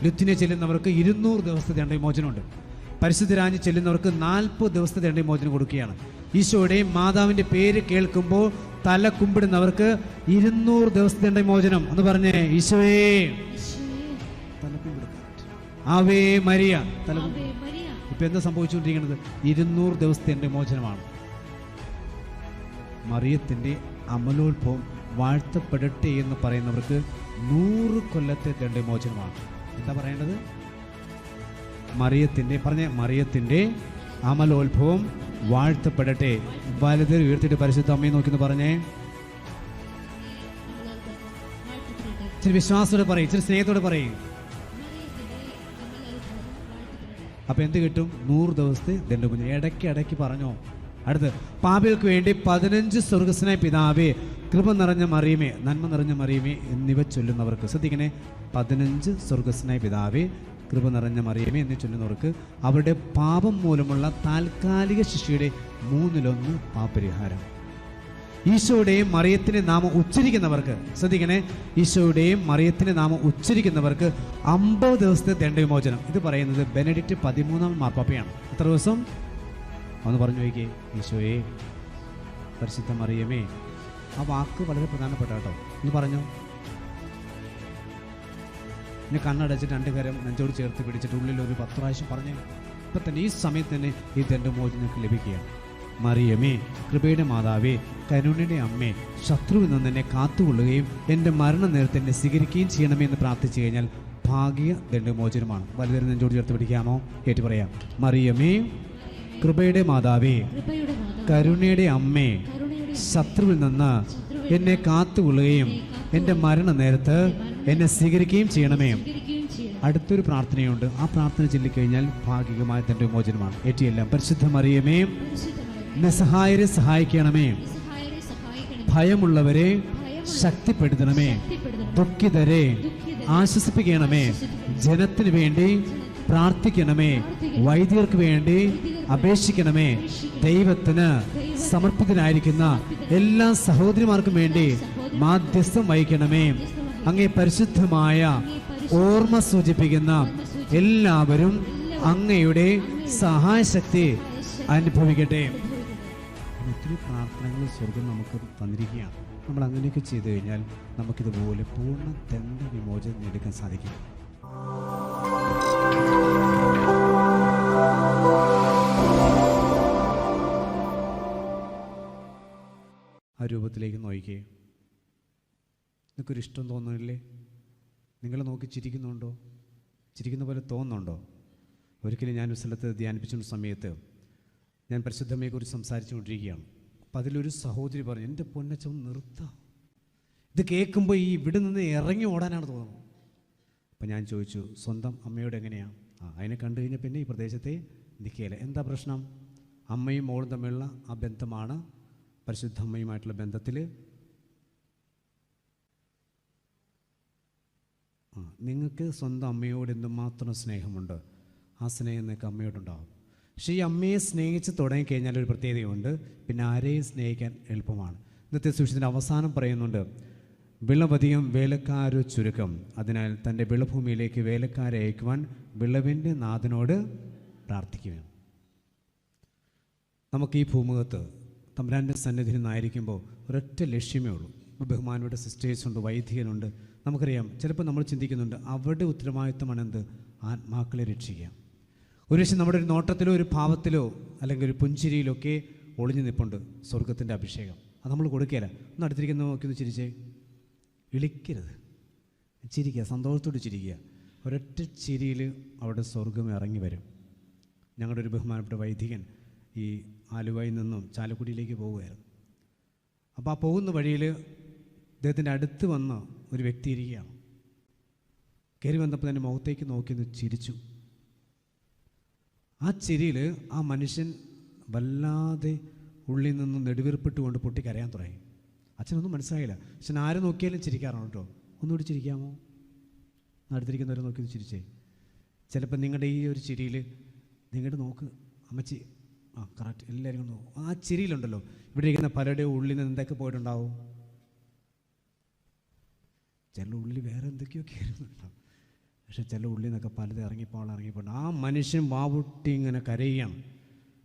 ലുത്തിനെ ചെല്ലുന്നവർക്ക് 200 ദിവസത്തെ ദണ്ഡവിമോചനമുണ്ട്. പരിശുദ്ധ രാജ്ഞി ചെല്ലുന്നവർക്ക് 40 ദിവസത്തെ ദണ്ഡവിമോചനം കൊടുക്കുകയാണ്. ഈശോയുടെയും മാതാവിൻ്റെ പേര് കേൾക്കുമ്പോൾ തല കുമ്പിടുന്നവർക്ക് 200 ദിവസത്തെ ദണ്ഡവിമോചനം എന്ന് പറഞ്ഞേ. ഈശോയെ ആവേ മരിയ. ഇപ്പൊ എന്താ സംഭവിച്ചുകൊണ്ടിരിക്കുന്നത്? 200 ദിവസത്തെ ദണ്ഡവിമോചനമാണ്. മറിയത്തിന്റെ അമലോത്ഭവം വാഴ്ത്തപ്പെടട്ടെ എന്ന് പറയുന്നവർക്ക് 100 കൊല്ലത്തെ ദണ്ഡവിമോചനമാണ്. എന്താ പറയേണ്ടത്? മറിയത്തിന്റെ അമലോത്ഭവം വാഴ്ത്തപ്പെടട്ടെ. വലുത് ഉയർത്തിയിട്ട് പരിശുദ്ധ അമ്മയെ നോക്കിന്ന് പറഞ്ഞേ. ഇച്ചിരി വിശ്വാസത്തോടെ പറയും, ഇച്ചിരി സ്നേഹത്തോടെ പറയും. അപ്പൊ എന്ത് കിട്ടും? 100 ദിവസത്തെ ദണ്ഡവിമോചനം. ഇടയ്ക്ക് പറഞ്ഞോ. അടുത്ത്, പാപികൾക്ക് വേണ്ടി 15 സ്വർഗസ്വനായ പിതാവേ, കൃപ നിറഞ്ഞ മറിയമേ, നന്മ നിറഞ്ഞ മറിയമേ എന്നിവ ചൊല്ലുന്നവർക്ക്. ശ്രദ്ധിക്കണേ, 15 സ്വർഗസ്വനായ പിതാവേ, കൃപ നിറഞ്ഞ മറിയമേ എന്ന് ചൊല്ലുന്നവർക്ക് അവരുടെ പാപം മൂലമുള്ള താൽക്കാലിക ശിക്ഷയുടെ 1/3 പാപപരിഹാരം. ഈശോയുടെയും മറിയത്തിന്റെ നാമം ഉച്ചരിക്കുന്നവർക്ക്, ശ്രദ്ധിക്കണേ, ഈശോയുടെയും മറിയത്തിന്റെ നാമം ഉച്ചരിക്കുന്നവർക്ക് 50 ദിവസത്തെ ദണ്ഡവിമോചനം. ഇത് പറയുന്നത് ബെനഡിക്റ്റ് 13-ാം മാർപ്പാപ്പയാണ്. എത്ര ദിവസം? ഒന്ന് പറഞ്ഞു നോക്കിയേ. ഈശോയെ, പരിശുദ്ധ മറിയമേ. ആ വാക്ക് വളരെ പ്രധാനപ്പെട്ട കേട്ടോ. ഒന്ന് പറഞ്ഞോ. ഇനി കണ്ണടച്ചിട്ട് 2 കരം നെഞ്ചോട് ചേർത്ത് പിടിച്ചിട്ട് ഉള്ളിൽ ഒരു 10 പ്രാവശ്യം പറഞ്ഞേ. ഇപ്പം തന്നെ ഈ സമയത്ത് തന്നെ ഈ ദണ്ഡവിമോചനം നിങ്ങൾക്ക് ലഭിക്കുകയാണ്. മറിയമേ, കൃപയുടെ മാതാവേ, കരുണയുടെ അമ്മേ, ശത്രുവിൽ നിന്ന് എന്നെ കാത്തുകൊള്ളുകയും എൻ്റെ മരണ നേരത്തെ എന്നെ സ്വീകരിക്കുകയും ചെയ്യണമേ എന്ന് പ്രാർത്ഥിച്ചു കഴിഞ്ഞാൽ ഭാഗ്യ ദണ്ഡവിമോചനമാണ്. വലുതരം നെഞ്ചോട് ചേർത്ത് പിടിക്കാമോ? ഏറ്റു പറയാം. മറിയമേ, കൃപയുടെ മാതാവേ, കരുണയുടെ അമ്മേ, ശത്രുവിൽ നിന്ന് എന്നെ കാത്തുകൊള്ളുകയും എൻ്റെ മരണ നേരത്ത് എന്നെ സ്വീകരിക്കുകയും ചെയ്യണമേ. അടുത്തൊരു പ്രാർത്ഥനയുണ്ട്. ആ പ്രാർത്ഥന ചൊല്ലിക്കഴിഞ്ഞാൽ ഭാഗികമായ ദണ്ഡവിമോചനമാണ്. ഏറ്റിയെല്ലാം. പരിശുദ്ധ മറിയമേ, നിസ്സഹായരെ സഹായിക്കണമേ, ഭയമുള്ളവരെ ശക്തിപ്പെടുത്തണമേ, ദുഃഖിതരെ ആശ്വസിപ്പിക്കണമേ, ജനത്തിന് വേണ്ടി പ്രാർത്ഥിക്കണമേ, വൈദ്യർക്ക് വേണ്ടി അപേക്ഷിക്കണമേ, ദൈവത്തിന് സമർപ്പിതനായിരിക്കുന്ന എല്ലാ സഹോദരിമാർക്കും വേണ്ടി മാധ്യസ്ഥം വഹിക്കണമേ. അങ്ങേ പരിശുദ്ധമായ ഓർമ്മ സൂചിപ്പിക്കുന്ന എല്ലാവരും അങ്ങയുടെ സഹായശക്തി അനുഭവിക്കട്ടെ. ഒത്തിരി പ്രാർത്ഥനകൾ സ്വർഗം നമുക്ക് തന്നിരിക്കുകയാണ്. നമ്മൾ അങ്ങനെയൊക്കെ ചെയ്തു കഴിഞ്ഞാൽ നമുക്കിതുപോലെ പൂർണ്ണ ദണ്ഡവിമോചനം നേടിക്കാൻ സാധിക്കും. ആ രൂപത്തിലേക്ക് നോക്കിക്കേ. നിങ്ങൾക്കൊരു ഇഷ്ടം തോന്നുന്നില്ലേ? നിങ്ങൾ നോക്കി ചിരിക്കുന്നുണ്ടോ? ചിരിക്കുന്ന പോലെ തോന്നുന്നുണ്ടോ? ഒരിക്കലും ഞാൻ ഒരു സ്ഥലത്ത് ധ്യാനിപ്പിച്ച സമയത്ത് ഞാൻ പരിശുദ്ധമ്മയെക്കുറിച്ച് സംസാരിച്ചുകൊണ്ടിരിക്കുകയാണ്. അപ്പം അതിലൊരു സഹോദരി പറഞ്ഞു, എൻ്റെ പൊന്നച്ചൻ നിർത്താം, ഇത് കേൾക്കുമ്പോൾ ഈ ഇവിടെ നിന്ന് ഇറങ്ങി ഓടാനാണ് തോന്നുന്നത്. അപ്പം ഞാൻ ചോദിച്ചു, സ്വന്തം അമ്മയോട് എങ്ങനെയാണ്? അതിനെ കണ്ടു കഴിഞ്ഞാൽ പിന്നെ ഈ പ്രദേശത്തെ നിൽക്കുകയില്ല. എന്താ പ്രശ്നം? അമ്മയും മോളും തമ്മിലുള്ള ആ ബന്ധമാണ് പരിശുദ്ധ അമ്മയുമായിട്ടുള്ള ബന്ധത്തിൽ. നിങ്ങൾക്ക് സ്വന്തം അമ്മയോട് എന്തുമാത്രം സ്നേഹമുണ്ട്, ആ സ്നേഹം നിങ്ങൾക്ക് അമ്മയോടുണ്ടാകും. പക്ഷേ ഈ അമ്മയെ സ്നേഹിച്ച് തുടങ്ങിക്കഴിഞ്ഞാൽ ഒരു പ്രത്യേകതയുണ്ട്, പിന്നെ ആരെയും സ്നേഹിക്കാൻ എളുപ്പമാണ്. ഇന്നത്തെ സുവിശേഷത്തിൻ്റെ അവസാനം പറയുന്നുണ്ട്, വിളവധികം വേലക്കാരു ചുരുക്കം, അതിനാൽ തൻ്റെ വിളഭൂമിയിലേക്ക് വേലക്കാരെ അയക്കുവാൻ വിളവിൻ്റെ നാഥനോട് പ്രാർത്ഥിക്കുകയാണ്. നമുക്ക് ഈ ഭൂമുഖത്ത് തമ്പുരാൻ്റെ സന്നിധിയിൽ നിന്നായിരിക്കുമ്പോൾ ഒരൊറ്റ ലക്ഷ്യമേ ഉള്ളൂ. ബഹുമാനയുടെ സിസ്റ്റേഴ്സുണ്ട്, വൈദികനുണ്ട്. നമുക്കറിയാം, ചിലപ്പോൾ നമ്മൾ ചിന്തിക്കുന്നുണ്ട് അവരുടെ ഉത്തരവാദിത്വമാണ് എന്ത്? ആത്മാക്കളെ രക്ഷിക്കുക. ഒരു പക്ഷേ നമ്മുടെ ഒരു നോട്ടത്തിലോ ഒരു ഭാവത്തിലോ അല്ലെങ്കിൽ ഒരു പുഞ്ചിരിയിലോ ഒക്കെ ഒളിഞ്ഞു നിൽപ്പുണ്ട് സ്വർഗത്തിൻ്റെ അഭിഷേകം. അത് നമ്മൾ കൊടുക്കുകയില്ല. ഒന്ന് അടുത്തിരിക്കുന്ന നോക്കി ഒന്ന് ചിരിച്ചേ. ഇളിക്കരുത്, ചിരിക്കുക, സന്തോഷത്തോട് ചിരിക്കുക. ഒരൊറ്റ ചിരിയിൽ അവിടെ സ്വർഗം ഇറങ്ങി വരും. ഞങ്ങളുടെ ഒരു ബഹുമാനപ്പെട്ട വൈദികൻ ഈ ആലുവയിൽ നിന്നും ചാലക്കുടിയിലേക്ക് പോവുകയായിരുന്നു. അപ്പോൾ ആ പോകുന്ന വഴിയിൽ അദ്ദേഹത്തിൻ്റെ അടുത്ത് വന്ന് ഒരു വ്യക്തി ഇരിക്കുകയാണ്. കയറി വന്നപ്പോൾ തന്നെ മുഖത്തേക്ക് നോക്കിയൊന്ന് ചിരിച്ചു. ആ ചിരിയിൽ ആ മനുഷ്യൻ വല്ലാതെ ഉള്ളിൽ നിന്ന് നെടുവീർപ്പിട്ടുകൊണ്ട് പൊട്ടിക്കരയാൻ തുടങ്ങി. അച്ഛനൊന്നും മനസ്സിലായില്ല. അച്ഛൻ ആരെ നോക്കിയാലും ചിരിക്കാറാണ് കേട്ടോ. ഒന്നുകൂടി ചിരിക്കാമോ? അടുത്തിരിക്കുന്നവരെ നോക്കി ചിരിച്ചേ. ചിലപ്പോൾ നിങ്ങളുടെ ഈ ഒരു ചിരിയിൽ നിങ്ങളുടെ നോക്ക് അമ്മച്ചി, കറക്റ്റ്, എല്ലാവരും ആ ചിരിയിലുണ്ടല്ലോ, ഇവിടെ ഇരിക്കുന്ന പലരുടെ ഉള്ളിൽ നിന്ന് എന്തൊക്കെ പോയിട്ടുണ്ടാവും? ചില ഉള്ളിൽ വേറെ എന്തൊക്കെയോ കയറുന്നുണ്ടാവും. പക്ഷെ ചില ഉള്ളിൽ നിന്നൊക്കെ പലത് ഇറങ്ങിപ്പോണ്ട് ആ മനുഷ്യൻ വാവുട്ടി ഇങ്ങനെ കരയുകയാണ്.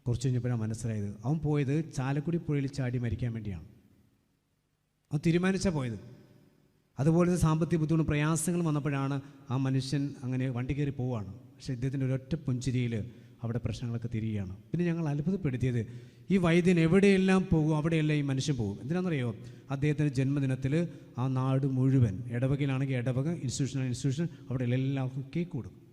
കുറച്ച് കഴിഞ്ഞപ്പോഴാണ് മനസ്സിലായത് അവൻ പോയത് ചാലക്കുടി പുഴയിൽ ചാടി മരിക്കാൻ വേണ്ടിയാണ്. അവൻ തീരുമാനിച്ചാൽ പോയത്. അതുപോലെ സാമ്പത്തിക ബുദ്ധിമുട്ടും പ്രയാസങ്ങൾ വന്നപ്പോഴാണ് ആ മനുഷ്യൻ അങ്ങനെ വണ്ടി കയറി പോവുകയാണ്. പക്ഷേ ഇദ്ദേഹത്തിൻ്റെ ഒരൊറ്റ പുഞ്ചിരിയിൽ അവിടെ പ്രശ്നങ്ങളൊക്കെ തിരിയുകയാണ്. പിന്നെ ഞങ്ങൾ അത്ഭുതപ്പെടുത്തിയത് ഈ വൈദ്യൻ എവിടെയെല്ലാം പോകും അവിടെയെല്ലാം ഈ മനുഷ്യൻ പോകും. എന്തിനാണെന്നറിയോ? അദ്ദേഹത്തിൻ്റെ ജന്മദിനത്തിൽ ആ നാട് മുഴുവൻ, ഇടവകയിലാണെങ്കിൽ ഇടവക, ഇൻസ്റ്റിറ്റ്യൂഷൻ അവിടെ എല്ലാവർക്കും കേക്ക് കൊടുക്കും.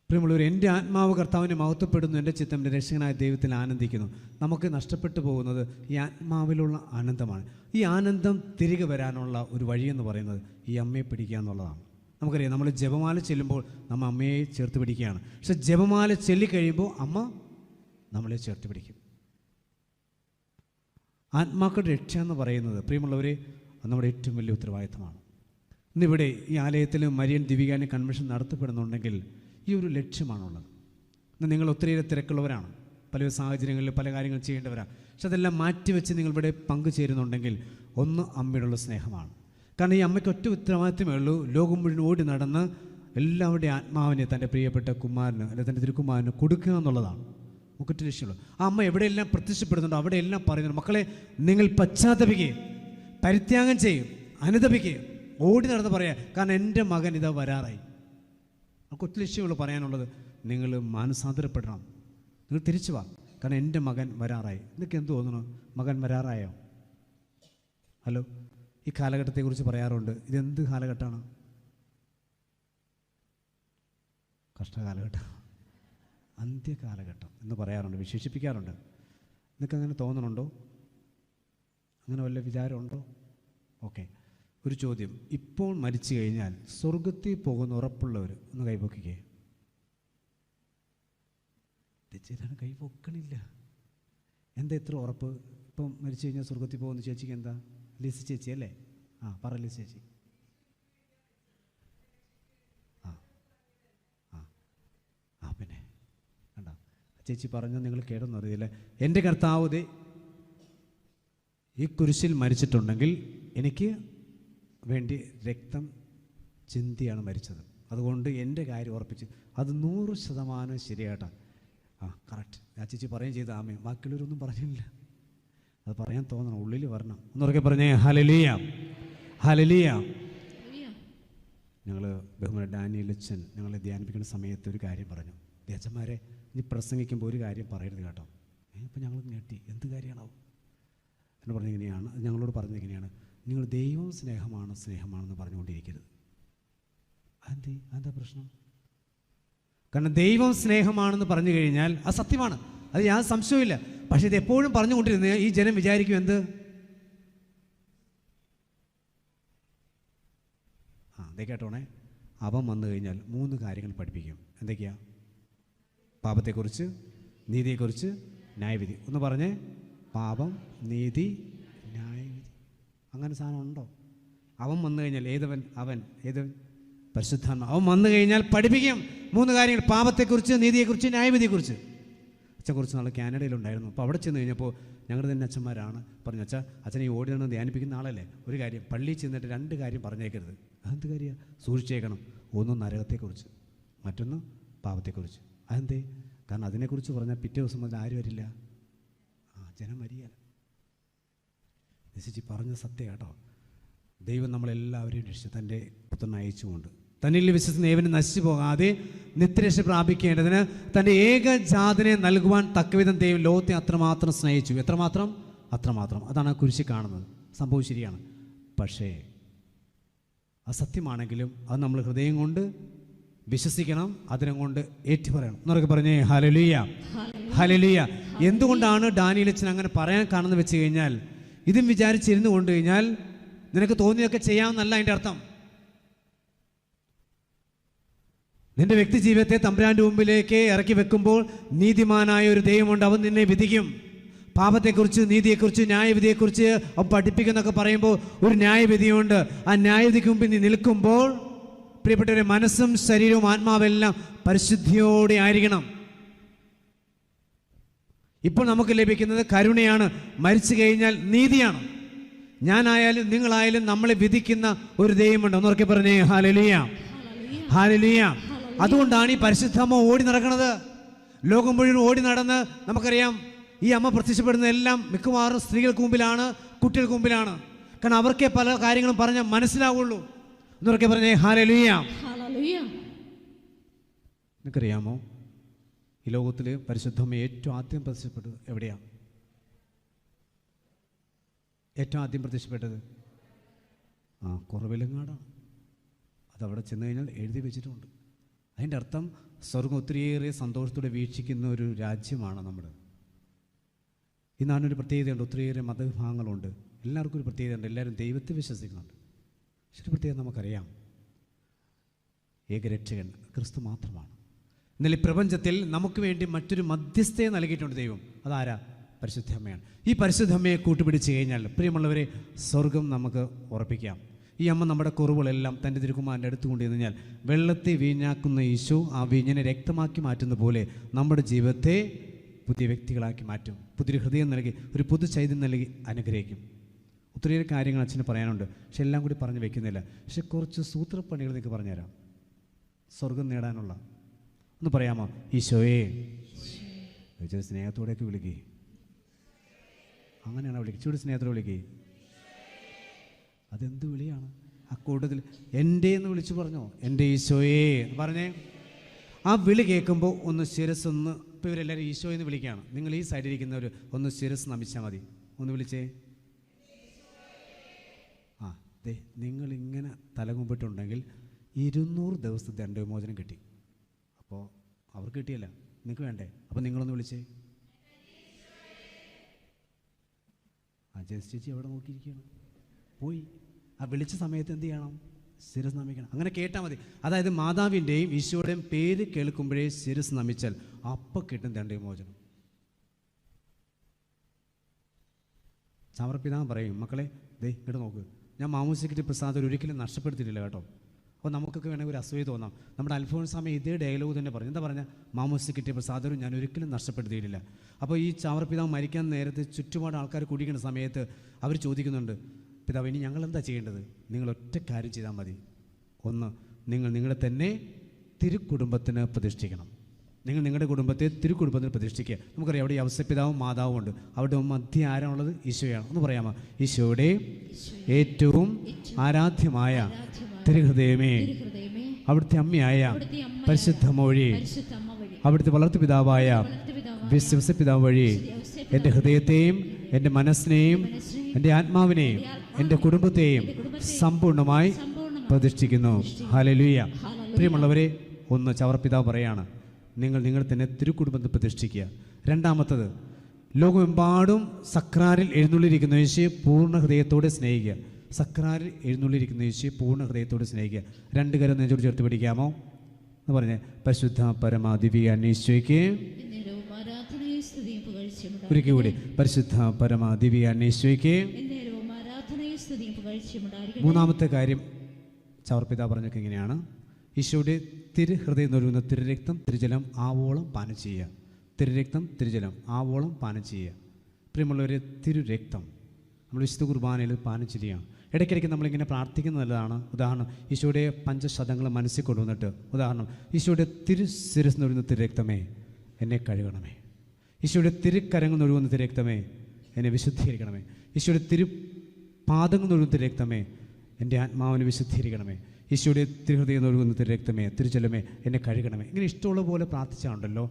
പ്രിയമുള്ളവർ, എൻ്റെ ആത്മാവ് കർത്താവിനെ മഹത്വപ്പെടുന്നു, എൻ്റെ ചിത്തം എൻ്റെ രക്ഷകനായ ദൈവത്തിൽ ആനന്ദിക്കുന്നു. നമുക്ക് നഷ്ടപ്പെട്ടു പോകുന്നത് ഈ ആത്മാവിലുള്ള ആനന്ദമാണ്. ഈ ആനന്ദം തിരികെ വരാനുള്ള ഒരു വഴിയെന്ന് പറയുന്നത് ഈ അമ്മയെ പിടിക്കുക എന്നുള്ളതാണ്. നമുക്കറിയാം, നമ്മൾ ജപമാല ചെല്ലുമ്പോൾ നമ്മൾ അമ്മയെ ചേർത്ത് പിടിക്കുകയാണ്. പക്ഷെ ജപമാല ചൊല്ലിക്കഴിയുമ്പോൾ അമ്മ നമ്മളെ ചേർത്ത് പിടിക്കും. ആത്മാക്കളുടെ രക്ഷ എന്ന് പറയുന്നത് പ്രിയമുള്ളവരെ നമ്മുടെ ഏറ്റവും വലിയ ഉത്തരവാദിത്തമാണ്. ഇന്നിവിടെ ഈ ആലയത്തിൽ മരിയൻ ദിവികാനി കൺവെൻഷൻ നടത്തപ്പെടുന്നുണ്ടെങ്കിൽ ഈ ഒരു ലക്ഷ്യമാണുള്ളത്. ഇന്ന് നിങ്ങൾ ഒത്തിരിയേറെ തിരക്കുള്ളവരാണ്, പല സാഹചര്യങ്ങളിൽ പല കാര്യങ്ങൾ ചെയ്യേണ്ടവരാണ്. പക്ഷെ അതെല്ലാം മാറ്റിവെച്ച് നിങ്ങളിവിടെ പങ്കുചേരുന്നുണ്ടെങ്കിൽ ഒന്ന് അമ്മയോടുള്ള സ്നേഹമാണ്. കാരണം ഈ അമ്മയ്ക്ക് ഒറ്റ ഉത്തരവാദിത്തമേ ഉള്ളൂ, ലോകം മുഴുവൻ ഓടി നടന്ന് എല്ലാവരുടെയും ആത്മാവിനെ തൻ്റെ പ്രിയപ്പെട്ട കുമാരന് അല്ലെങ്കിൽ തൻ്റെ തിരുക്കുമാരന് കൊടുക്കുക എന്നുള്ളതാണ് നമുക്കൊറ്റ ലക്ഷ്യമുള്ളൂ. ആ അമ്മ എവിടെയെല്ലാം പ്രത്യക്ഷപ്പെടുന്നുണ്ടോ അവിടെയെല്ലാം പറയുന്നുണ്ട്, മക്കളെ നിങ്ങൾ പശ്ചാത്തപിക്കുകയും പരിത്യാഗം ചെയ്യും, അനുതപിക്കുകയും ഓടി നടന്ന് പറയാം, കാരണം എൻ്റെ മകൻ ഇതാ വരാറായി. നമുക്ക് ഒറ്റ ലക്ഷ്യമുള്ളൂ പറയാനുള്ളത്, നിങ്ങൾ മാനസാന്തരപ്പെടണം, നിങ്ങൾ തിരിച്ചു വാ, കാരണം എൻ്റെ മകൻ വരാറായി. നിങ്ങൾക്ക് എന്ത് തോന്നുന്നു? മകൻ വരാറായോ? ഹലോ, ഈ കാലഘട്ടത്തെക്കുറിച്ച് പറയാറുണ്ട്, ഇതെന്ത് കാലഘട്ടമാണ്? കഷ്ടകാലഘട്ടം, അന്ത്യകാലഘട്ടം എന്ന് പറയാറുണ്ട്, വിശേഷിപ്പിക്കാറുണ്ട്. നിങ്ങൾക്ക് അങ്ങനെ തോന്നണുണ്ടോ? അങ്ങനെ വല്ല വിചാരമുണ്ടോ? ഓക്കെ, ഒരു ചോദ്യം. ഇപ്പോൾ മരിച്ചു കഴിഞ്ഞാൽ സ്വർഗത്തിൽ പോകുന്ന ഉറപ്പുള്ളവർ ഒന്ന് കൈപൊക്കിക്കേ. ചേച്ചിയാണ് കൈപൊക്കണില്ല. എന്താ ഇത്ര ഉറപ്പ്? ഇപ്പം മരിച്ചു കഴിഞ്ഞാൽ സ്വർഗത്തിൽ പോകുന്ന ചേച്ചിക്ക് എന്താ? ലിസി ചേച്ചി അല്ലേ? പറ ലിസി ചേച്ചി. പിന്നെ കണ്ട ചേച്ചി പറഞ്ഞത് നിങ്ങൾ കേട്ടെന്ന് അറിയില്ല. എൻ്റെ കർത്താവ് ഈ കുരിശിൽ മരിച്ചിട്ടുണ്ടെങ്കിൽ എനിക്ക് വേണ്ടി രക്തം ചിന്തിയാണ് മരിച്ചത്, അതുകൊണ്ട് എൻ്റെ കാര്യം ഉറപ്പിച്ച് അത് 100% ശരിയായിട്ടാണ്. കറക്റ്റ്. ആ ചേച്ചി പറയുകയും ചെയ്ത ആമേ, ബാക്കിയുള്ളവരൊന്നും പറഞ്ഞില്ല. അത് പറയാൻ തോന്നണം, ഉള്ളിൽ വരണം. ഒന്നുറക്കെ പറഞ്ഞേ ഹല്ലേലൂയ, ഹല്ലേലൂയ. ഞങ്ങൾ ബഹുമാന ഡാനിയൽ അച്ഛൻ ഞങ്ങളെ ധ്യാനിപ്പിക്കുന്ന സമയത്ത് ഒരു കാര്യം പറഞ്ഞു, അച്ഛന്മാരെ നീ പ്രസംഗിക്കുമ്പോൾ ഒരു കാര്യം പറയരുത് കേട്ടോ. ഇപ്പം ഞങ്ങൾ ഞെട്ടി, എന്ത് കാര്യമാണോ എന്ന് പറഞ്ഞിങ്ങനെയാണ് ഞങ്ങളോട് പറഞ്ഞത്. ഇങ്ങനെയാണ്, നിങ്ങൾ ദൈവം സ്നേഹമാണെന്ന് പറഞ്ഞുകൊണ്ടിരിക്കരുത്. അതെന്താ പ്രശ്നം? കാരണം ദൈവം സ്നേഹമാണെന്ന് പറഞ്ഞു കഴിഞ്ഞാൽ അത് സത്യമാണ്, അത് യാതൊരു സംശയവുമില്ല. പക്ഷെ ഇത് എപ്പോഴും പറഞ്ഞുകൊണ്ടിരുന്നത് ഈ ജനം വിചാരിക്കും എന്ത്? അതേ കേട്ടോണേ, അവൻ വന്നു കഴിഞ്ഞാൽ 3 കാര്യങ്ങൾ പഠിപ്പിക്കും. എന്തൊക്കെയാ? പാപത്തെക്കുറിച്ച്, നീതിയെക്കുറിച്ച്, ന്യായവിധി. ഒന്ന് പറഞ്ഞേ, പാപം, നീതി, ന്യായവിധി. അങ്ങനെ സാധനം ഉണ്ടോ? അവൻ വന്നു കഴിഞ്ഞാൽ ഏതവൻ പരിശുദ്ധാത്മ. അവൻ വന്നു കഴിഞ്ഞാൽ പഠിപ്പിക്കും 3 കാര്യങ്ങൾ: പാപത്തെക്കുറിച്ച്, നീതിയെക്കുറിച്ച്, ന്യായവിധിയെക്കുറിച്ച്. അച്ഛൻ കുറച്ച് നാൾ കാനഡയിലുണ്ടായിരുന്നു. അപ്പോൾ അവിടെ ചെന്ന് കഴിഞ്ഞപ്പോൾ ഞങ്ങൾ തന്നെ അച്ഛന്മാരാണ് പറഞ്ഞു, അച്ഛനെ ഈ ഓടി നിന്ന് ധ്യാനിപ്പിക്കുന്ന ആളല്ലേ, ഒരു കാര്യം പള്ളിയിൽ ചെന്നിട്ട് 2 കാര്യം പറഞ്ഞേക്കരുത്. അതെന്ത് കാര്യമാണ്? സൂക്ഷിച്ചേക്കണം. ഒന്ന് നരകത്തെക്കുറിച്ച്, മറ്റൊന്ന് പാപത്തെക്കുറിച്ച്. അതെന്തേ? കാരണം അതിനെക്കുറിച്ച് പറഞ്ഞാൽ പിറ്റേ ദിവസം മുതൽ ആരും വരില്ല, ജനം വരികയില്ല. ചേച്ചി പറഞ്ഞ സത്യം കേട്ടോ. ദൈവം നമ്മളെല്ലാവരെയും രക്ഷിച്ചു തൻ്റെ പുത്രനെ അയച്ചുകൊണ്ട് തന്നിൽ വിശ്വസിക്കുന്ന ഏവനും നശിച്ചു പോകാതെ നിത്യരക്ഷ പ്രാപിക്കേണ്ടതിന് തൻ്റെ ഏകജാതനെ നൽകുവാൻ തക്കവിധം ദൈവം ലോകത്തെ അത്രമാത്രം സ്നേഹിച്ചു. അത്രമാത്രം. അതാണ് ആ കുരിശിൽ കാണുന്നത്. സംഭവം ശരിയാണ്. പക്ഷേ അസത്യമാണെങ്കിലും അത് നമ്മൾ ഹൃദയം കൊണ്ട് വിശ്വസിക്കണം, അതിനെ കൊണ്ട് ഏറ്റുപറയണം. എന്നൊക്കെ പറഞ്ഞേ ഹല്ലേലൂയ, ഹല്ലേലൂയ. എന്തുകൊണ്ടാണ് ഡാനിയേൽ അച്ഛൻ അങ്ങനെ പറയാൻ കാണുന്നത് വെച്ച് കഴിഞ്ഞാൽ, ഇതും വിചാരിച്ചിരുന്നു കൊണ്ട് കഴിഞ്ഞാൽ നിനക്ക് തോന്നിയൊക്കെ ചെയ്യാമെന്നല്ല അതിൻ്റെ അർത്ഥം. നിന്റെ വ്യക്തി ജീവിതത്തെ തമ്പുരാൻ്റെ മുമ്പിലേക്ക് ഇറക്കി വെക്കുമ്പോൾ നീതിമാനായ ഒരു ദൈവമുണ്ട്, അവൻ നിന്നെ വിധിക്കും. പാപത്തെക്കുറിച്ച്, നീതിയെക്കുറിച്ച്, ന്യായവിധിയെക്കുറിച്ച് അവൻ പഠിപ്പിക്കുന്നൊക്കെ പറയുമ്പോൾ ഒരു ന്യായവിധിയുണ്ട്. ആ ന്യായവിധിക്ക് മുമ്പിൽ നീ നിൽക്കുമ്പോൾ പ്രിയപ്പെട്ടവരെ, മനസ്സും ശരീരവും ആത്മാവെല്ലാം പരിശുദ്ധിയോടെ ആയിരിക്കണം. ഇപ്പോൾ നമുക്ക് ലഭിക്കുന്നത് കരുണയാണ്, മരിച്ചു കഴിഞ്ഞാൽ നീതിയാണ്. ഞാനായാലും നിങ്ങളായാലും നമ്മളെ വിധിക്കുന്ന ഒരു ദൈവമുണ്ട്. ഒന്നുറക്കെ പറഞ്ഞേ ഹല്ലേലൂയ, ഹല്ലേലൂയ. അതുകൊണ്ടാണ് ഈ പരിശുദ്ധമ്മ ഓടി നടക്കുന്നത്. ലോകം മുഴുവൻ ഓടി നടന്ന് നമുക്കറിയാം ഈ അമ്മ പ്രത്യക്ഷപ്പെടുന്ന എല്ലാം മിക്കവാറും സ്ത്രീകൾക്ക് മുമ്പിലാണ്, കുട്ടികൾക്ക് മുമ്പിലാണ്. കാരണം അവർക്കേ പല കാര്യങ്ങളും പറഞ്ഞാൽ മനസ്സിലാവുള്ളൂ. എന്നുറക്കെ പറഞ്ഞേ ഹല്ലേലൂയ. നിനക്കറിയാമോ ഈ ലോകത്തിൽ പരിശുദ്ധമ്മ ഏറ്റവും ആദ്യം പ്രത്യക്ഷപ്പെട്ടത് എവിടെയാണ്? ഏറ്റവും ആദ്യം പ്രത്യക്ഷപ്പെട്ടത് കുറവിലങ്ങാടാണ്. അതവിടെ ചെന്ന് കഴിഞ്ഞാൽ എഴുതി വെച്ചിട്ടുണ്ട്. അതിൻ്റെ അർത്ഥം സ്വർഗം ഒത്തിരിയേറെ സന്തോഷത്തോടെ വീക്ഷിക്കുന്ന ഒരു രാജ്യമാണ് നമ്മുടെ. ഇന്നാണൊരു പ്രത്യേകതയുണ്ട്. ഒത്തിരിയേറെ മതവിഭാഗങ്ങളുണ്ട്. എല്ലാവർക്കും ഒരു പ്രത്യേകതയുണ്ട്. എല്ലാവരും ദൈവത്തെ വിശ്വസിക്കുന്നുണ്ട്. പക്ഷേ ഒരു പ്രത്യേകത നമുക്കറിയാം, ഏകരക്ഷകൻ ക്രിസ്തു മാത്രമാണ്. എന്നാൽ ഈ പ്രപഞ്ചത്തിൽ നമുക്ക് വേണ്ടി മറ്റൊരു മധ്യസ്ഥയെ നൽകിയിട്ടുണ്ട് ദൈവം. അതാരാ? പരിശുദ്ധമ്മയാണ്. ഈ പരിശുദ്ധമ്മയെ കൂട്ടുപിടിച്ച് കഴിഞ്ഞാൽ പ്രിയമുള്ളവരെ സ്വർഗം നമുക്ക് ഉറപ്പിക്കാം. ഈ അമ്മ നമ്മുടെ കുറവുകളെല്ലാം തൻ്റെ തിരുക്കുമാരൻ്റെ അടുത്ത് കൊണ്ടുവന്നു കഴിഞ്ഞാൽ വെള്ളത്തെ വീഞ്ഞാക്കുന്ന ഈശോ ആ വീഞ്ഞിനെ രക്തമാക്കി മാറ്റുന്ന പോലെ നമ്മുടെ ജീവിതത്തെ പുതിയ വ്യക്തികളാക്കി മാറ്റും. പുതിയൊരു ഹൃദയം നൽകി, ഒരു പുതു ചൈതന്യം നൽകി അനുഗ്രഹിക്കും. ഒത്തിരിയേറെ കാര്യങ്ങൾ അച്ഛന് പറയാനുണ്ട്, പക്ഷെ എല്ലാം കൂടി പറഞ്ഞു വെക്കുന്നില്ല. പക്ഷെ കുറച്ച് സൂത്രപ്പണികൾ നിങ്ങൾക്ക് പറഞ്ഞുതരാം സ്വർഗം നേടാനുള്ള. ഒന്ന് പറയാമോ? ഈശോയെ സ്നേഹത്തോടെയൊക്കെ വിളിക്കേ. അങ്ങനെയാണ് വിളിക്കുക. ചൂട് സ്നേഹത്തോടെ വിളിക്കേ. അതെന്ത് വിളിയാണ്? ആ കൂട്ടത്തിൽ എൻ്റെ എന്ന് വിളിച്ചു പറഞ്ഞോ, എൻ്റെ ഈശോയെ പറഞ്ഞേ. ആ വിളി കേൾക്കുമ്പോൾ ഒന്ന് ശിരസ്സൊന്ന്, ഇപ്പോൾ ഇവരെല്ലാവരും ഈശോ എന്ന് വിളിക്കുകയാണ്. നിങ്ങൾ ഈ സൈഡിലിരിക്കുന്നവർ ഒന്ന് ശിരസ് നമിച്ചാൽ മതി. ഒന്ന് വിളിച്ചേ. നിങ്ങളിങ്ങനെ തലകുമ്പിട്ടുണ്ടെങ്കിൽ 200 ദിവസത്തെ ദണ്ഡവിമോചനം കിട്ടി. അപ്പോൾ അവർക്ക് കിട്ടിയല്ല, നിങ്ങൾക്ക് വേണ്ടേ? അപ്പോൾ നിങ്ങളൊന്ന് വിളിച്ചേ. ജസ്റ്റ് ചേച്ചി എവിടെ നോക്കിയിരിക്കുകയാണ്? പോയി ആ വിളിച്ച സമയത്ത് എന്ത് ചെയ്യണം? ശിരസ് നമിക്കണം. അങ്ങനെ കേട്ടാൽ മതി. അതായത് മാതാവിൻ്റെയും ഈശോയുടെയും പേര് കേൾക്കുമ്പോഴേ ശിരസ് നമിച്ചാൽ അപ്പം കിട്ടും ദണ്ഡവിമോചനം. ചാവറപ്പിതാവ് പറയും, മക്കളെ ഇങ്ങോട്ട് നോക്ക്, ഞാൻ മാമോദിസയ്ക്ക് പ്രസാദം ഒരിക്കലും നഷ്ടപ്പെടുത്തിയിട്ടില്ല കേട്ടോ. അപ്പോൾ നമുക്കൊക്കെ വേണമെങ്കിൽ ഒരു അസൂയ തോന്നാം. നമ്മുടെ അൽഫോൻസാമ്മ ഇതേ ഡയലോഗ് തന്നെ പറഞ്ഞു. എന്താ പറഞ്ഞാൽ? മാമോദിസയ്ക്ക് കിട്ടിയ പ്രസാദം ഞാൻ ഒരിക്കലും നഷ്ടപ്പെടുത്തിയിട്ടില്ല. അപ്പോൾ ഈ ചാവറപ്പിതാവ് മരിക്കാൻ നേരത്തെ ചുറ്റുപാട് ആൾക്കാർ കുടിക്കുന്ന സമയത്ത് അവർ ചോദിക്കുന്നുണ്ട്, പിതാവ് ഇനി ഞങ്ങൾ എന്താ ചെയ്യേണ്ടത്? നിങ്ങൾ ഒറ്റ കാര്യം ചെയ്താൽ മതി. ഒന്ന്, നിങ്ങൾ നിങ്ങളെ തന്നെ തിരുക്കുടുംബത്തിന് പ്രതിഷ്ഠിക്കണം. നിങ്ങൾ നിങ്ങളുടെ കുടുംബത്തെ തിരുക്കുടുംബത്തിന് പ്രതിഷ്ഠിക്കുക. നമുക്കറിയാം അവിടെ ഔസേപ്പിതാവും മാതാവും ഉണ്ട്. അവിടെ മധ്യ ആരാണുള്ളത്? ഈശോയാണ്. ഒന്ന് പറയാമോ? ഈശോയുടെ ഏറ്റവും ആരാധ്യമായ തിരുഹൃദയമേ, അവിടുത്തെ അമ്മയായ പരിശുദ്ധ മൊഴി, അവിടുത്തെ വളർത്തു പിതാവായ ഔസേപ്പിതാവ് വഴി എൻ്റെ ഹൃദയത്തെയും എൻ്റെ മനസ്സിനെയും എൻ്റെ ആത്മാവിനെയും എൻ്റെ കുടുംബത്തെയും സമ്പൂർണ്ണമായി പ്രതിഷ്ഠിക്കുന്നു. ഹല്ലേലൂയ. പ്രിയമുള്ളവരെ, ഒന്ന് ചവർപ്പിതാവ് പറയാണ്, നിങ്ങൾ തന്നെ തിരുക്കുടുംബത്തിൽ പ്രതിഷ്ഠിക്കുക. രണ്ടാമത്തത്, ലോകമെമ്പാടും സക്രാരിൽ എഴുന്നള്ളിയിരിക്കുന്ന യേശുവെ പൂർണ്ണ ഹൃദയത്തോടെ സ്നേഹിക്കുക. സക്രാരിൽ എഴുന്നള്ളിയിരിക്കുന്ന യേശുവെ പൂർണ്ണ ഹൃദയത്തോടെ സ്നേഹിക്കുക. 2 കരം നെഞ്ചോട് ചേർത്ത് പിടിക്കാമോ എന്ന് പറഞ്ഞേ. പരിശുദ്ധ പരമ ദിവ്യ അന്വേഷിക്ക് ഒരിക്കൽ കൂടി. പരിശുദ്ധ പരമ ദിവ്യ അന്വേഷിക്ക്. മൂന്നാമത്തെ കാര്യം ചവർപ്പിതാവ് പറഞ്ഞൊക്കെ ഇങ്ങനെയാണ്, ഈശോയുടെ തിരുഹൃദയം നൊഴുകുന്ന തിരുരക്തം തിരുജലം ആവോളം പാനം ചെയ്യുക. തിരുരക്തം തിരുജലം ആവോളം പാനം ചെയ്യുക. പ്രിയമുള്ളവരെ, തിരുരക്തം നമ്മൾ വിശുദ്ധ കുർബാനയിൽ പാനം ചെയ്യുകയാണ്. ഇടയ്ക്കിടയ്ക്ക് നമ്മളിങ്ങനെ പ്രാർത്ഥിക്കുന്നത് നല്ലതാണ്. ഉദാഹരണം, ഈശോയുടെ പഞ്ചശതങ്ങൾ മനസ്സിൽ കൊണ്ടുവന്നിട്ട്, ഉദാഹരണം, ഈശോയുടെ തിരുശിരസ് നൊഴുകുന്ന തിരുരക്തമേ എന്നെ കഴുകണമേ. ഈശോയുടെ തിരുക്കരങ്ങൾ നൊഴുകുന്ന തിരുരക്തമേ എന്നെ വിശുദ്ധീകരിക്കണമേ. ഈശോയുടെ തിരുപാദങ്ങൾ നൊഴുകുന്ന തിരുരക്തമേ എൻ്റെ ആത്മാവിനെ വിശുദ്ധീകരിക്കണമേ. ഈശോയുടെ തിരുഹൃദയം നൊഴുകുന്ന തിരുരക്തമേ തിരുജലമേ എന്നെ കഴുകണമേ. ഇങ്ങനെ ഇഷ്ടമുള്ള പോലെ പ്രാർത്ഥിച്ചാണല്ലോ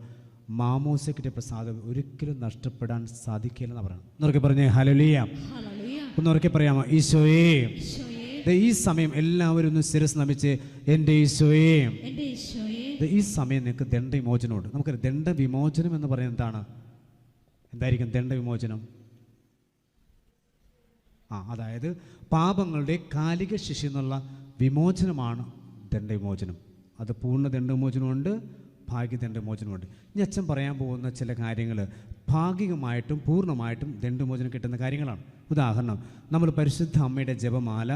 മാമോദിസയ്ക്ക് പ്രസാദം ഒരിക്കലും നഷ്ടപ്പെടാൻ സാധിക്കില്ലെന്ന് പറയണം. ഒന്നുറക്കെ പറഞ്ഞേ ഹല്ലേലൂയ. ഒന്നുറക്കെ പറയാമോ? ഈശോയെ. ഈ സമയം എല്ലാവരും ഒന്ന് ശിരസ് നമിച്ച്, എൻ്റെ ഈശോയെ. ഈ സമയം നിങ്ങൾക്ക് ദണ്ഡവിമോചനമുണ്ട്. നമുക്കറിയാം ദണ്ഡവിമോചനം എന്ന് പറയുന്നത് എന്താണ്? എന്തായിരിക്കും ദണ്ഡവിമോചനം? അതായത് പാപങ്ങളുടെ കാലിക ശിക്ഷ എന്നുള്ള വിമോചനമാണ് ദണ്ഡവിമോചനം. അത് പൂർണ്ണ ദണ്ഡവിമോചനമുണ്ട്, ഭാഗിക ദണ്ഡവിമോചനമുണ്ട്. ഇനി അച്ഛൻ പറയാൻ പോകുന്ന ചില കാര്യങ്ങൾ ഭാഗികമായിട്ടും പൂർണ്ണമായിട്ടും ദണ്ഡവിമോചനം കിട്ടുന്ന കാര്യങ്ങളാണ്. ഉദാഹരണം, നമ്മൾ പരിശുദ്ധ അമ്മയുടെ ജപമാല